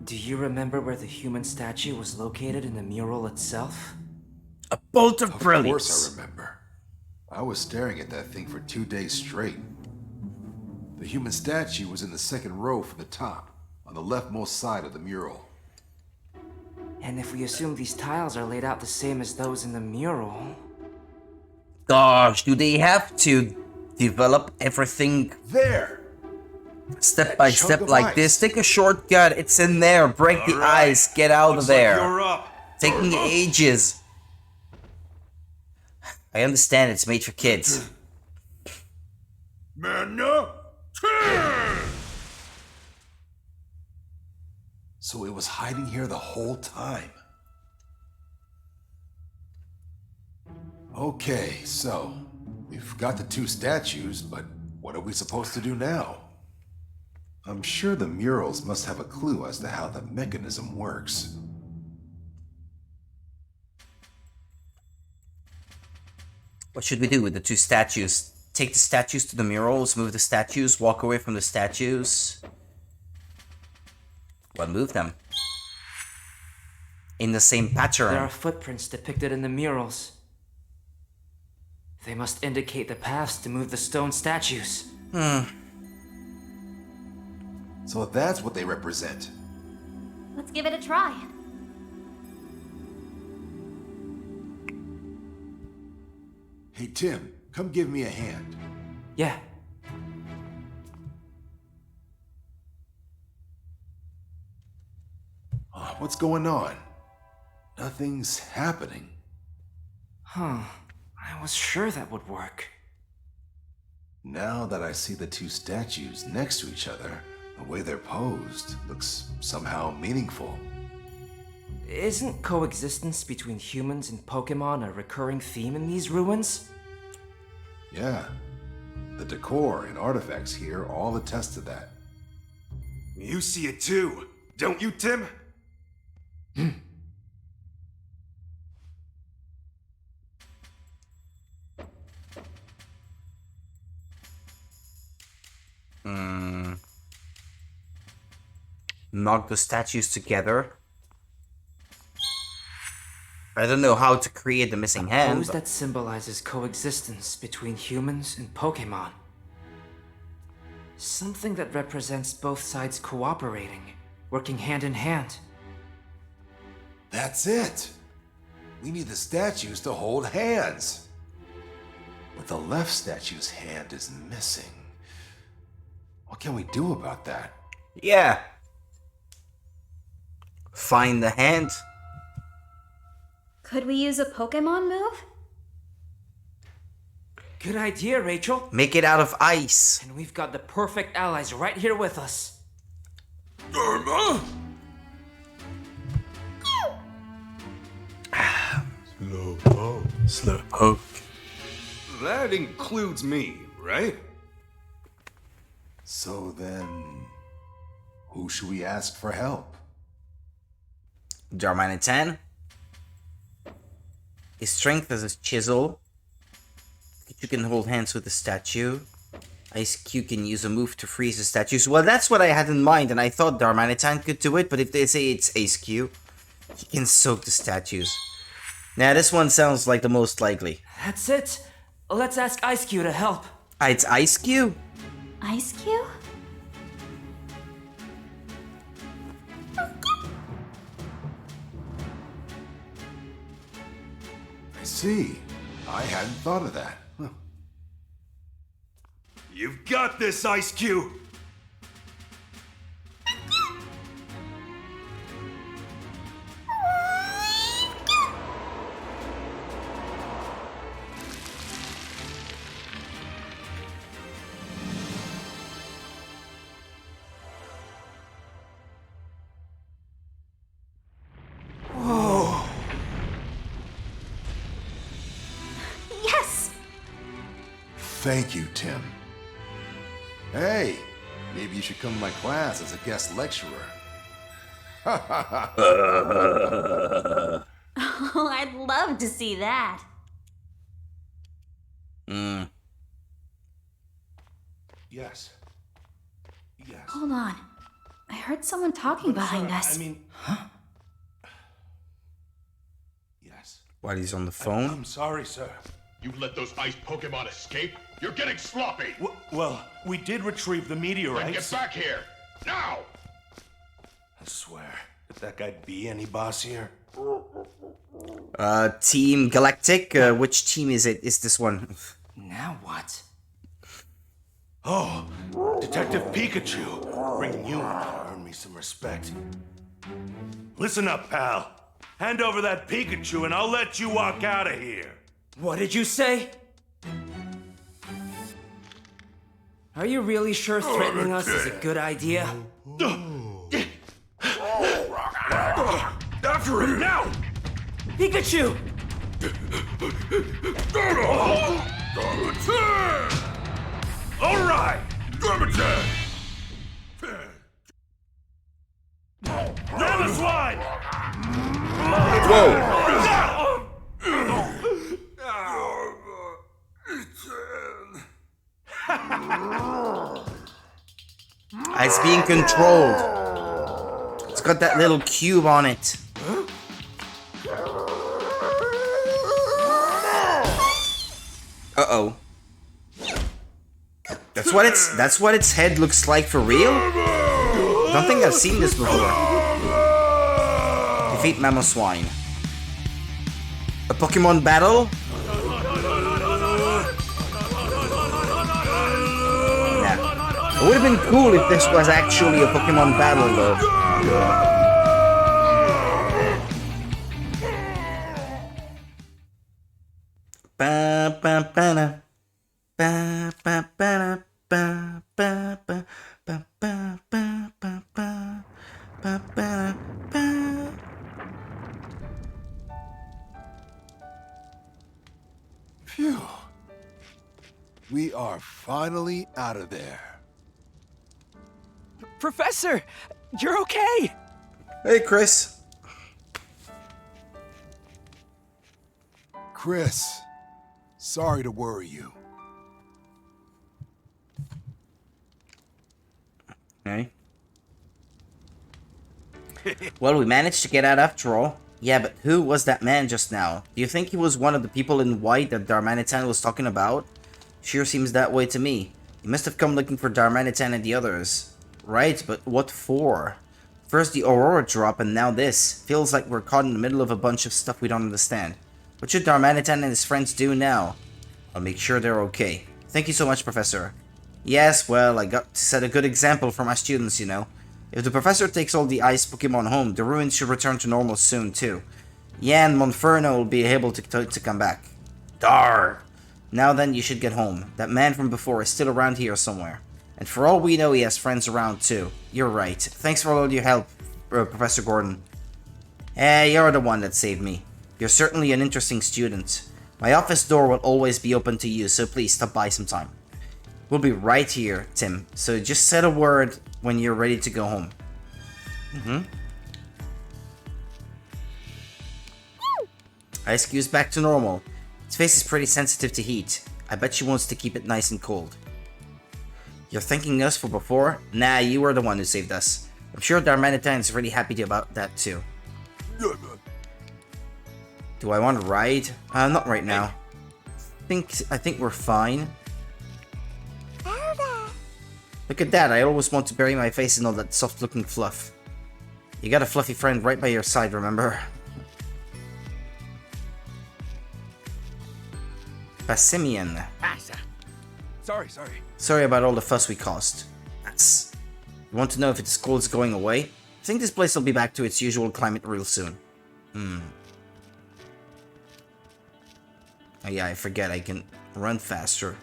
Do you remember where the human statue was located in the mural itself? A bolt of Of brilliance. course I remember. I was staring at that thing for 2 days straight. The human statue was in the second row from the top, on the leftmost side of the mural. And if we assume these tiles are laid out the same as those in the mural... Gosh, do they have to develop everything There! step by chunk step of like ice. this? Take a shortcut, it's in there. Break the Alright. ice, get out Looks of there. Like you're up. Taking ages. I understand it's made for kids. So it was hiding here the whole time. Okay, so we've got the 2 statues, but what are we supposed to do now? I'm sure the murals must have a clue as to how the mechanism works. What should we do with the 2 statues? Take the statues to the murals, move the statues, walk away from the statues. What move them? In the same There are pattern. footprints depicted in the murals. They must indicate the paths to move the stone statues. So that's what they represent. Let's give it a try. Hey Tim, come give me a hand. Yeah, What's going on? Nothing's happening. I was sure that would work. Now that I see the 2 statues next to each other, the way they're posed looks somehow meaningful. Isn't coexistence between humans and Pokemon a recurring theme in these ruins? Yeah, the decor and artifacts here all attest to that. You see it too, don't you, Tim? Knock the statues together. I don't know how to create the missing hand. Pose that symbolizes coexistence between humans and Pokemon. Something that represents both sides cooperating, working hand in hand. That's it! We need the statues to hold hands. But the left statue's hand is missing. What can we do about that? Yeah. Find the hand. Could we use a Pokemon move? Good idea, Rachel. Make it out of ice. And we've got the perfect allies right here with us. Dharma? Slowpoke. That includes me, right? So then, who should we ask for help? Darmanitan. His strength is a chisel. You can hold hands with the statue. Ice Cube can use a move to freeze the statues. Well, that's what I had in mind, and I thought Darmanitan could do it, but if they say it's Ice Cube, he can soak the statues. Now, this one sounds like the most likely. That's it. Let's ask Ice Cube to help. It's Ice Cube? Ice Cube? I see. I hadn't thought of that. You've got this, Ice Cube! Yes! Thank you, Tim. Hey, maybe you should come to my class as a guest lecturer. Oh, I'd love to see that. Yes. Yes. Hold on. I heard someone talking behind us. I mean... Yes. While he's on the phone? I'm sorry, sir. You let those ice Pokemon escape? You're getting sloppy! Well, we did retrieve the Then meteorites. get back here! Now! I swear, if that guy'd be any boss here. Team Galactic? Which team is it? Is this one? Now what? Oh, Detective Pikachu. Bringing you in to earn me some respect. Listen up, pal. Hand over that Pikachu and I'll let you walk out of here. What did you say? Are you really sure threatening us is a good idea? After him now! Pikachu! All right! Namaswine! It's being controlled. It's got that little cube on it. Uh-oh. That's what its head looks like for real? I don't think I've seen this before. Defeat Mamoswine. A Pokemon battle? Nah. It would have been cool if this was actually a Pokemon battle though. Ba ba ba na. Ba ba ba na. Ba ba ba ba ba ba ba ba ba ba ba. Phew. We are finally out of there. Professor, you're okay. Hey, Chris. Chris, sorry to worry you. Okay. Well, we managed to get out after all. Yeah, but who was that man just now? Do you think he was one of the people in white that Darmanitan was talking about? Sure seems that way to me. He must have come looking for Darmanitan and the others. Right, but what for? First the Aurora drop and now this. Feels like we're caught in the middle of a bunch of stuff we don't understand. What should Darmanitan and his friends do now? I'll make sure they're okay. Thank you so much, Professor. Yes, well, I got to set a good example for my students, you know. If the professor takes all the ice Pokemon home, the ruins should return to normal soon, too. Yeah, and Monferno will be able to come back. Dar! Now then, you should get home. That man from before is still around here somewhere. And for all we know, he has friends around too. You're right. Thanks for all your help, Professor Gordon. You're the one that saved me. You're certainly an interesting student. My office door will always be open to you, so please stop by sometime. We'll be right here, Tim. So just say a word when you're ready to go home. Ice Cube's back to normal. Its face is pretty sensitive to heat. I bet she wants to keep it nice and cold. You're thanking us for before? Nah, you were the one who saved us. I'm sure Darmanitan is really happy about that too. Do I want to ride? Not right now. I think we're fine. Look at that, I always want to bury my face in all that soft-looking fluff. You got a fluffy friend right by your side, remember? Passimian. Sorry. Sorry about all the fuss we caused. That's... You want to know if its cold's going away? I think this place will be back to its usual climate real soon. Oh yeah, I forget I can run faster.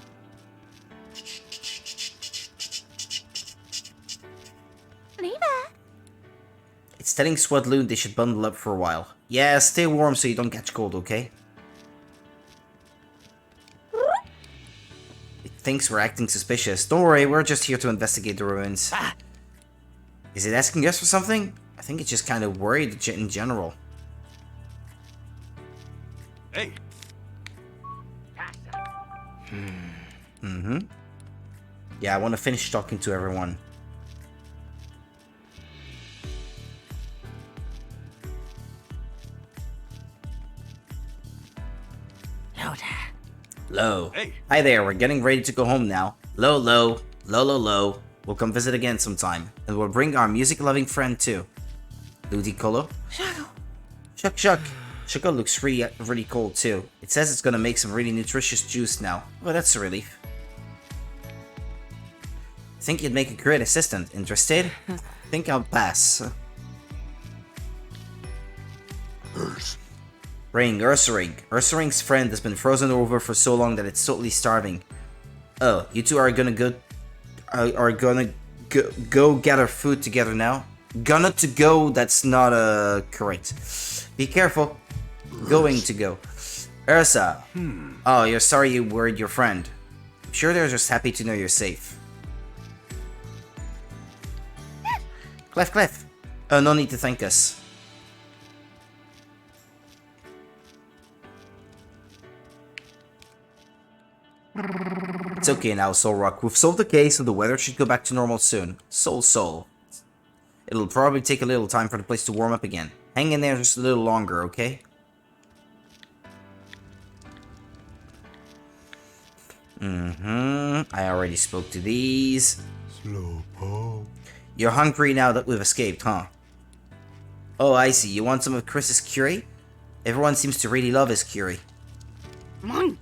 It's telling Swadloon they should bundle up for a while. Yeah, stay warm so you don't catch cold, okay? It thinks we're acting suspicious. Don't worry, we're just here to investigate the ruins. Is it asking us for something? I think it's just kind of worried in general. Hey. Yeah, I want to finish talking to everyone. Lo. Hey. Hi there, we're getting ready to go home now. Lo. We'll come visit again sometime. And we'll bring our music-loving friend too. Ludicolo? Shuck. Shuko looks really cold too. It says it's gonna make some really nutritious juice now. Well, that's a relief. Think you'd make a great assistant. Interested? Think I'll pass. Ursaring. Ursaring's friend has been frozen over for so long that it's totally starving. Oh, you two are gonna go gather food together now? Gonna to go, that's not correct. Be careful. Going to go. Ursa. Oh, you're sorry you worried your friend. I'm sure they're just happy to know you're safe. Clef. No need to thank us. It's okay now, Soul Rock. We've solved the case and the weather should go back to normal soon. Soul. It'll probably take a little time for the place to warm up again. Hang in there just a little longer, okay? I already spoke to these. Slowpoke. You're hungry now that we've escaped, huh? Oh, I see. You want some of Chris's curry? Everyone seems to really love his curry. Monk.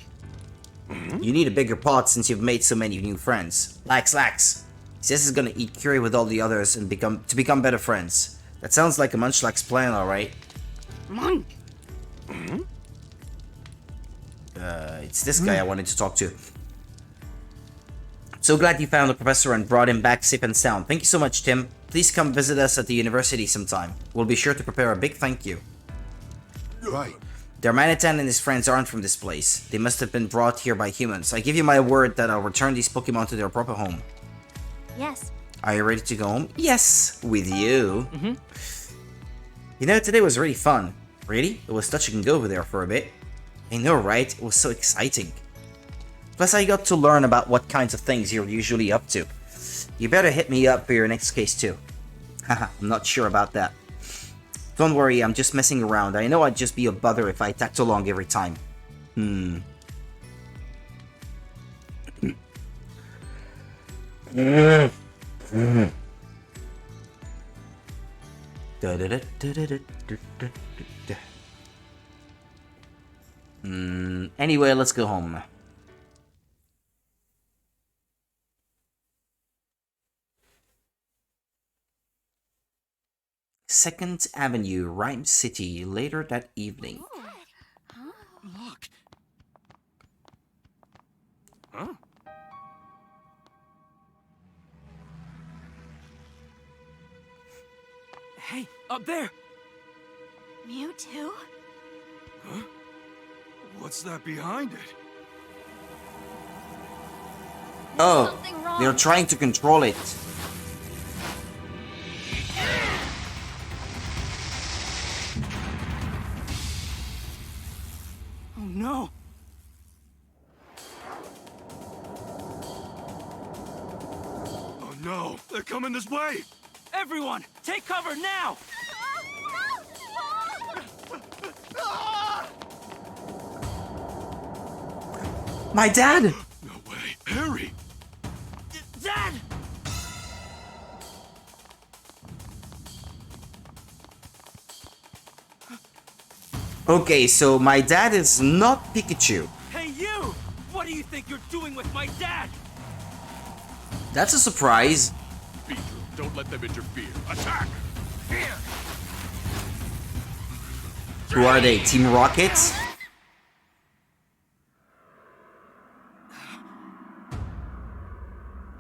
You need a bigger pot since you've made so many new friends. Lax. He says he's gonna eat curry with all the others and become better friends. That sounds like a Munchlax's plan, alright. Monk. It's this guy I wanted to talk to. So glad you found the professor and brought him back safe and sound. Thank you so much, Tim. Please come visit us at the university sometime. We'll be sure to prepare a big thank you. Right. Darmanitan and his friends aren't from this place. They must have been brought here by humans. I give you my word that I'll return these Pokemon to their proper home. Yes. Are you ready to go home? Yes, with you. You know, today was really fun. Really? It was touch and go over there for a bit. I know, right? It was so exciting. Plus, I got to learn about what kinds of things you're usually up to. You better hit me up for your next case too. Haha, I'm not sure about that. Don't worry, I'm just messing around. I know I'd just be a bother if I tagged along every time. Anyway, let's go home. 2nd Avenue, Rhyme City, later that evening. Look. Huh? Hey, up there! Mewtwo? Huh? What's that behind it? Oh, something wrong. they're trying to control it. Oh no! Oh no, they're coming this way! Everyone, take cover now! My dad! No way. Harry! Dad! Okay, so my dad is not Pikachu. Hey you! What do you think you're doing with my dad? That's a surprise. Beedrill, don't let them interfere. Attack! Who are they? Team Rocket?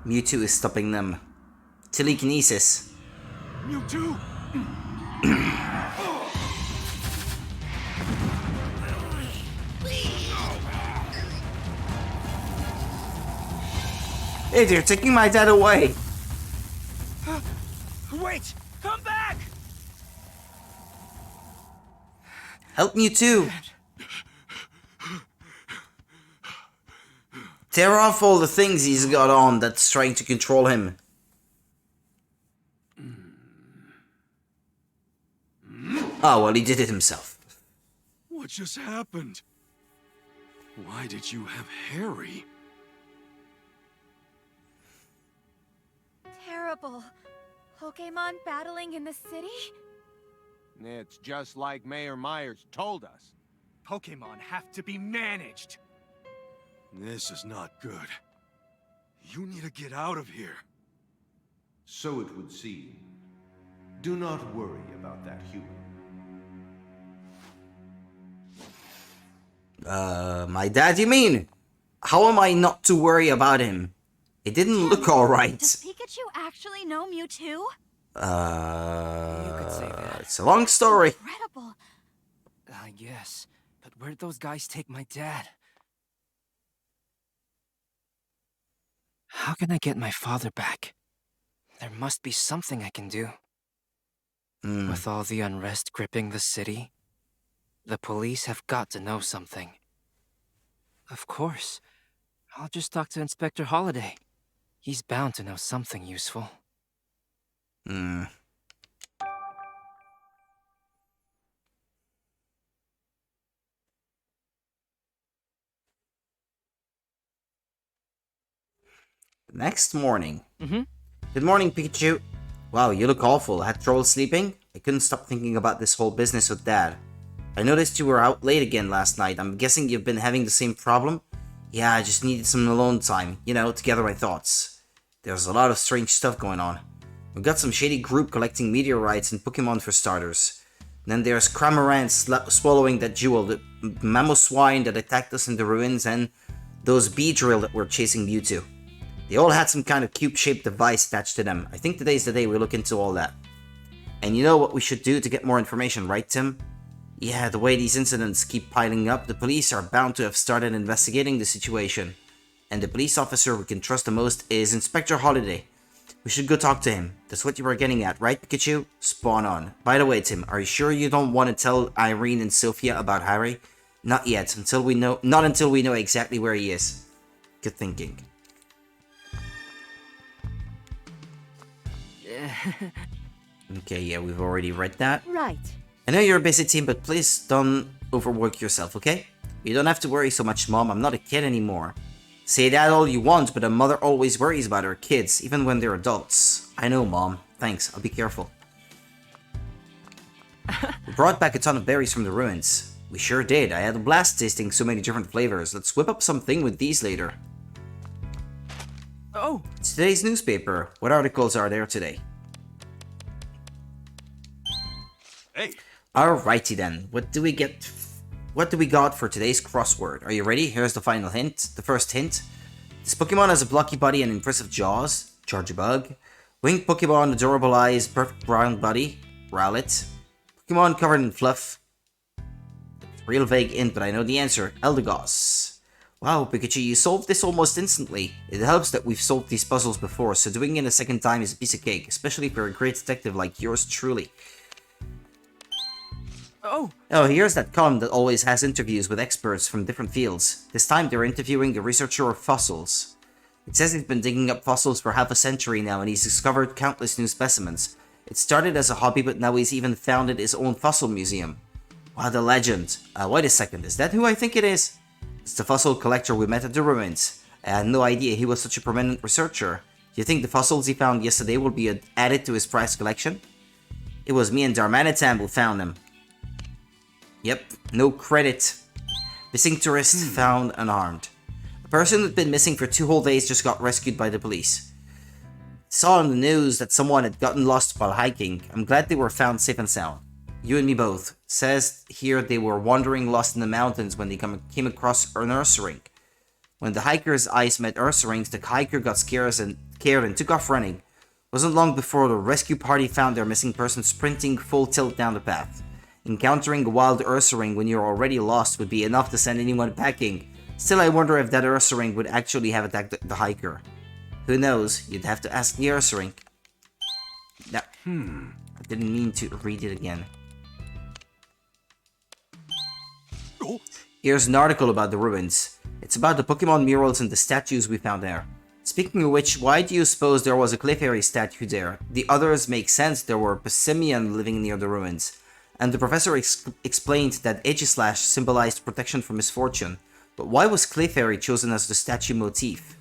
Mewtwo is stopping them. Telekinesis. Mewtwo! Hey, they're taking my dad away. Wait! Come back! Help Mewtwo. Tear off all the things he's got on that's trying to control him. Oh, well, he did it himself. What just happened? Why did you have Harry? Terrible. Pokemon battling in the city? It's just like Mayor Myers told us. Pokemon have to be managed. This is not good. You need to get out of here. So it would seem. Do not worry about that human. My dad, you mean? How am I not to worry about him? It didn't look alright. Does Pikachu actually know Mewtwo? It's a long story. Incredible. I guess. But where'd those guys take my dad? How can I get my father back? There must be something I can do. With all the unrest gripping the city, the police have got to know something. Of course. I'll just talk to Inspector Holiday. He's bound to know something useful. Next morning. Good morning, Pikachu. Wow, you look awful. Had trouble sleeping? I couldn't stop thinking about this whole business with Dad. I noticed you were out late again last night. I'm guessing you've been having the same problem? Yeah, I just needed some alone time, you know, to gather my thoughts. There's a lot of strange stuff going on. We've got some shady group collecting meteorites and Pokemon for starters. Then there's Cramorant swallowing that jewel, the Mamoswine that attacked us in the ruins, and those Beedrill that were chasing Mewtwo. They all had some kind of cube-shaped device attached to them. I think today's the day we look into all that. And you know what we should do to get more information, right, Tim? Yeah, the way these incidents keep piling up, the police are bound to have started investigating the situation. And the police officer we can trust the most is Inspector Holiday. We should go talk to him. That's what you were getting at, right, Pikachu? Spawn on. By the way, Tim, are you sure you don't want to tell Irene and Sophia about Harry? Not yet, not until we know exactly where he is. Good thinking. Okay, yeah, we've already read that. Right. I know you're a busy team, but please don't overwork yourself, okay? You don't have to worry so much, Mom. I'm not a kid anymore. Say that all you want, but a mother always worries about her kids, even when they're adults. I know, Mom. Thanks, I'll be careful. We brought back a ton of berries from the ruins. We sure did. I had a blast tasting so many different flavors. Let's whip up something with these later. Oh! It's today's newspaper. What articles are there today? Hey. Alrighty then. What do we get? What do we got for today's crossword? Are you ready? Here's the final hint. The first hint. This Pokemon has a blocky body and impressive jaws. Charjabug. Winged Pokemon, adorable eyes, perfect brown body. Rowlet. Pokemon covered in fluff. Real vague hint, but I know the answer. Eldegoss. Wow, Pikachu, you solved this almost instantly. It helps that we've solved these puzzles before, so doing it a second time is a piece of cake, especially for a great detective like yours truly. Oh, here's that column that always has interviews with experts from different fields. This time they're interviewing a researcher of fossils. It says he's been digging up fossils for half a century now and he's discovered countless new specimens. It started as a hobby, but now he's even founded his own fossil museum. What a legend. Wait a second, is that who I think it is? It's the fossil collector we met at the ruins. I had no idea he was such a prominent researcher. Do you think the fossils he found yesterday will be added to his prized collection? It was me and Darmanitan who found them. Yep, no credit. Missing tourist found unharmed. A person who'd been missing for 2 whole days just got rescued by the police. Saw on the news that someone had gotten lost while hiking. I'm glad they were found safe and sound. You and me both. Says here they were wandering lost in the mountains when they came across an Ursaring. When the hiker's eyes met Ursaring's, the hiker got scared and took off running. Wasn't long before the rescue party found their missing person sprinting full tilt down the path. Encountering a wild Ursaring when you're already lost would be enough to send anyone packing. Still, I wonder if that Ursaring would actually have attacked the hiker. Who knows? You'd have to ask the Ursaring. No. I didn't mean to read it again. Here's an article about the ruins. It's about the Pokemon murals and the statues we found there. Speaking of which, why do you suppose there was a Clefairy statue there? The others make sense, there were Passimian living near the ruins. And the professor explained that Aegislash symbolized protection from misfortune. But why was Clefairy chosen as the statue motif?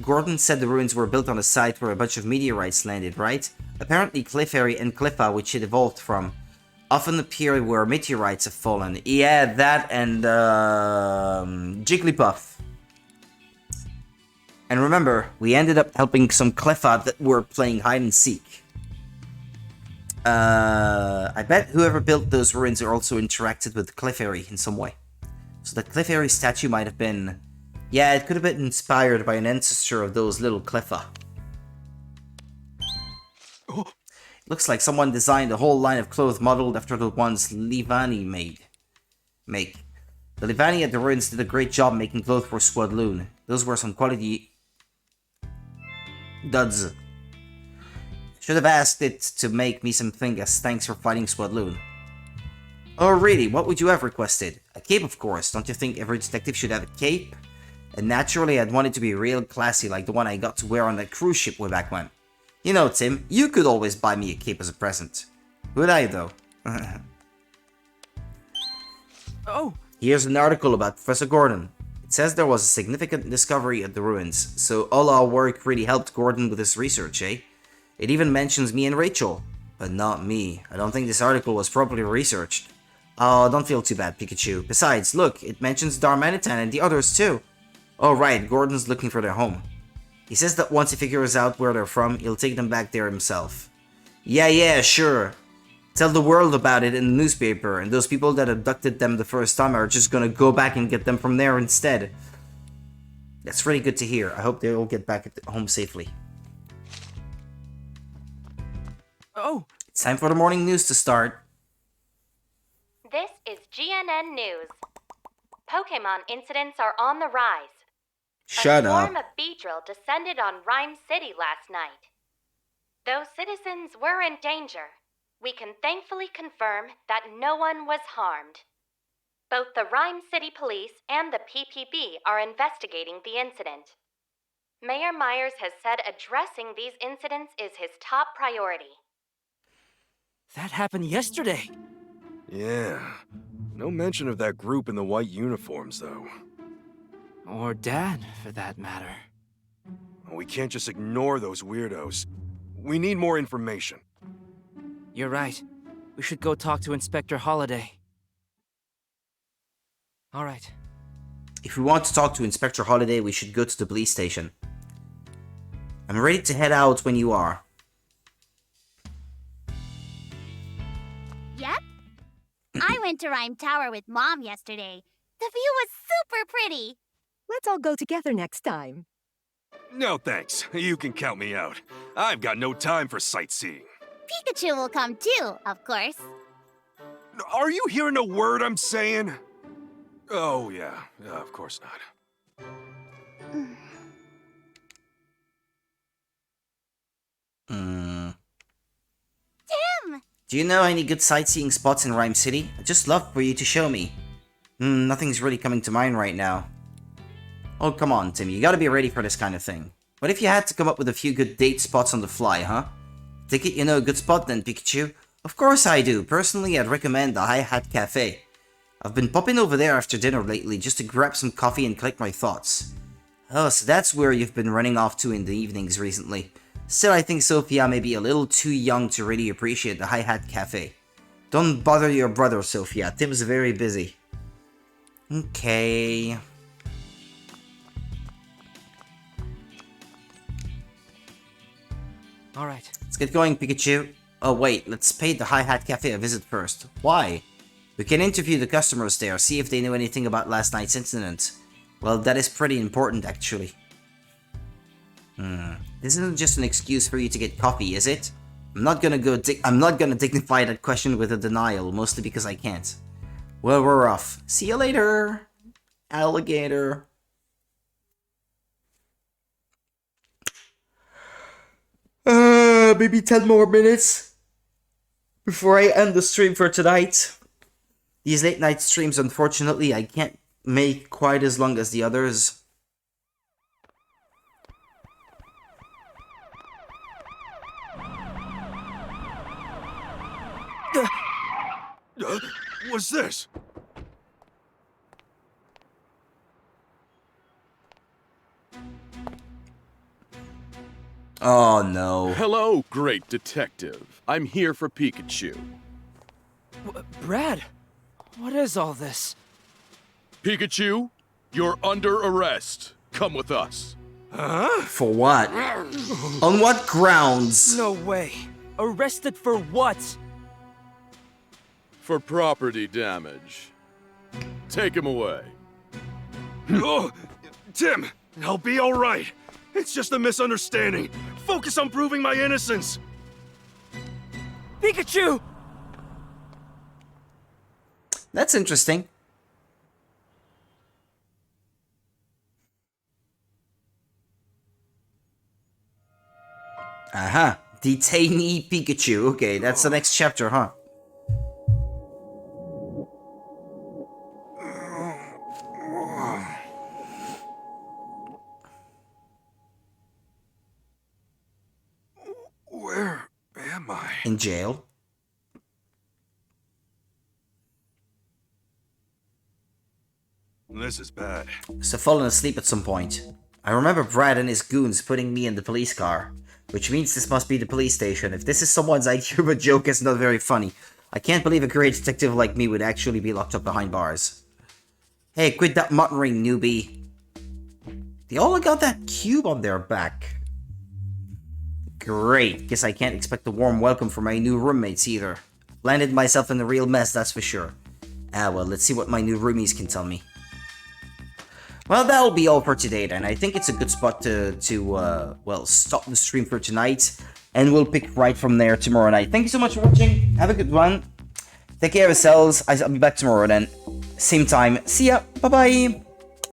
Gordon said the ruins were built on a site where a bunch of meteorites landed, right? Apparently Clefairy and Cleffa, which it evolved from, often appear where meteorites have fallen. Yeah, that and Jigglypuff. And remember, we ended up helping some Cleffa that were playing hide and seek. I bet whoever built those ruins also interacted with Clefairy in some way. So the Clefairy statue might have been... Yeah, it could have been inspired by an ancestor of those little Cleffa. Looks like someone designed a whole line of clothes modeled after the ones Livani make. The Livani at the ruins did a great job making clothes for Swadloon. Those were some quality duds. Should have asked it to make me something as thanks for fighting Swadloon. Oh really, what would you have requested? A cape, of course. Don't you think every detective should have a cape? And naturally, I'd want it to be real classy like the one I got to wear on that cruise ship way back when. You know, Tim, you could always buy me a cape as a present. Would I, though? Oh! Here's an article about Professor Gordon. It says there was a significant discovery at the ruins, so all our work really helped Gordon with his research, eh? It even mentions me and Rachel. But not me. I don't think this article was properly researched. Oh, don't feel too bad, Pikachu. Besides, look, it mentions Darmanitan and the others too. Oh right, Gordon's looking for their home. He says that once he figures out where they're from, he'll take them back there himself. Yeah, sure. Tell the world about it in the newspaper, and those people that abducted them the first time are just gonna go back and get them from there instead. That's really good to hear. I hope they all get back home safely. Oh! It's time for the morning news to start. This is GNN News. Pokemon incidents are on the rise. Shut A up. swarm of Beedrill descended on Rhyme City last night. Though citizens were in danger, we can thankfully confirm that no one was harmed. Both the Rhyme City Police and the PPB are investigating the incident. Mayor Myers has said addressing these incidents is his top priority. That happened yesterday. Yeah. No mention of that group in the white uniforms, though. Or Dad, for that matter. We can't just ignore those weirdos. We need more information. You're right. We should go talk to Inspector Holiday. Alright. If we want to talk to Inspector Holiday, we should go to the police station. I'm ready to head out when you are. Yep, went to Rhyme Tower with Mom yesterday. The view was super pretty. Let's all go together next time. No thanks. You can count me out. I've got no time for sightseeing. Pikachu will come too, of course. Are you hearing a word I'm saying? Oh, yeah. Of course not. Tim! Do you know any good sightseeing spots in Rhyme City? I'd just love for you to show me. Nothing's really coming to mind right now. Oh, come on, Tim. You gotta be ready for this kind of thing. What if you had to come up with a few good date spots on the fly, huh? Take it you know a good spot then, Pikachu. Of course I do. Personally, I'd recommend the Hi Hat Cafe. I've been popping over there after dinner lately just to grab some coffee and collect my thoughts. Oh, so that's where you've been running off to in the evenings recently. Still, I think Sophia may be a little too young to really appreciate the Hi Hat Cafe. Don't bother your brother, Sophia. Tim's very busy. Okay. Alright. Let's get going, Pikachu. Oh wait, let's pay the Hi Hat Cafe a visit first. Why? We can interview the customers there, see if they know anything about last night's incident. Well, that is pretty important, actually. This isn't just an excuse for you to get coffee, is it? I'm not gonna dignify that question with a denial, mostly because I can't. Well, we're off. See you later, alligator. Maybe 10 more minutes before I end the stream for tonight. These late night streams, unfortunately, I can't make quite as long as the others. What's this? Oh no. Hello, great detective. I'm here for Pikachu. Brad, what is all this? Pikachu, you're under arrest. Come with us. Huh? For what? On what grounds? No way. Arrested for what? For property damage. Take him away. Oh, Tim, I'll be all right. It's just a misunderstanding. Focus on proving my innocence. Pikachu! That's interesting. Aha. Detainee Pikachu. Okay, that's the next chapter, huh? Where am I? In jail. This is bad. So fallen asleep at some point. I remember Brad and his goons putting me in the police car. Which means this must be the police station. If this is someone's idea of a joke, it's not very funny. I can't believe a great detective like me would actually be locked up behind bars. Hey, quit that muttering, newbie. They all got that cube on their back. Great. Guess I can't expect a warm welcome from my new roommates either. Landed myself in a real mess, that's for sure. Ah well, let's see what my new roomies can tell me. Well, that'll be all for today then. I think it's a good spot to stop the stream for tonight. And we'll pick right from there tomorrow night. Thank you so much for watching. Have a good one. Take care of yourselves. I'll be back tomorrow then. Same time. See ya. Bye-bye.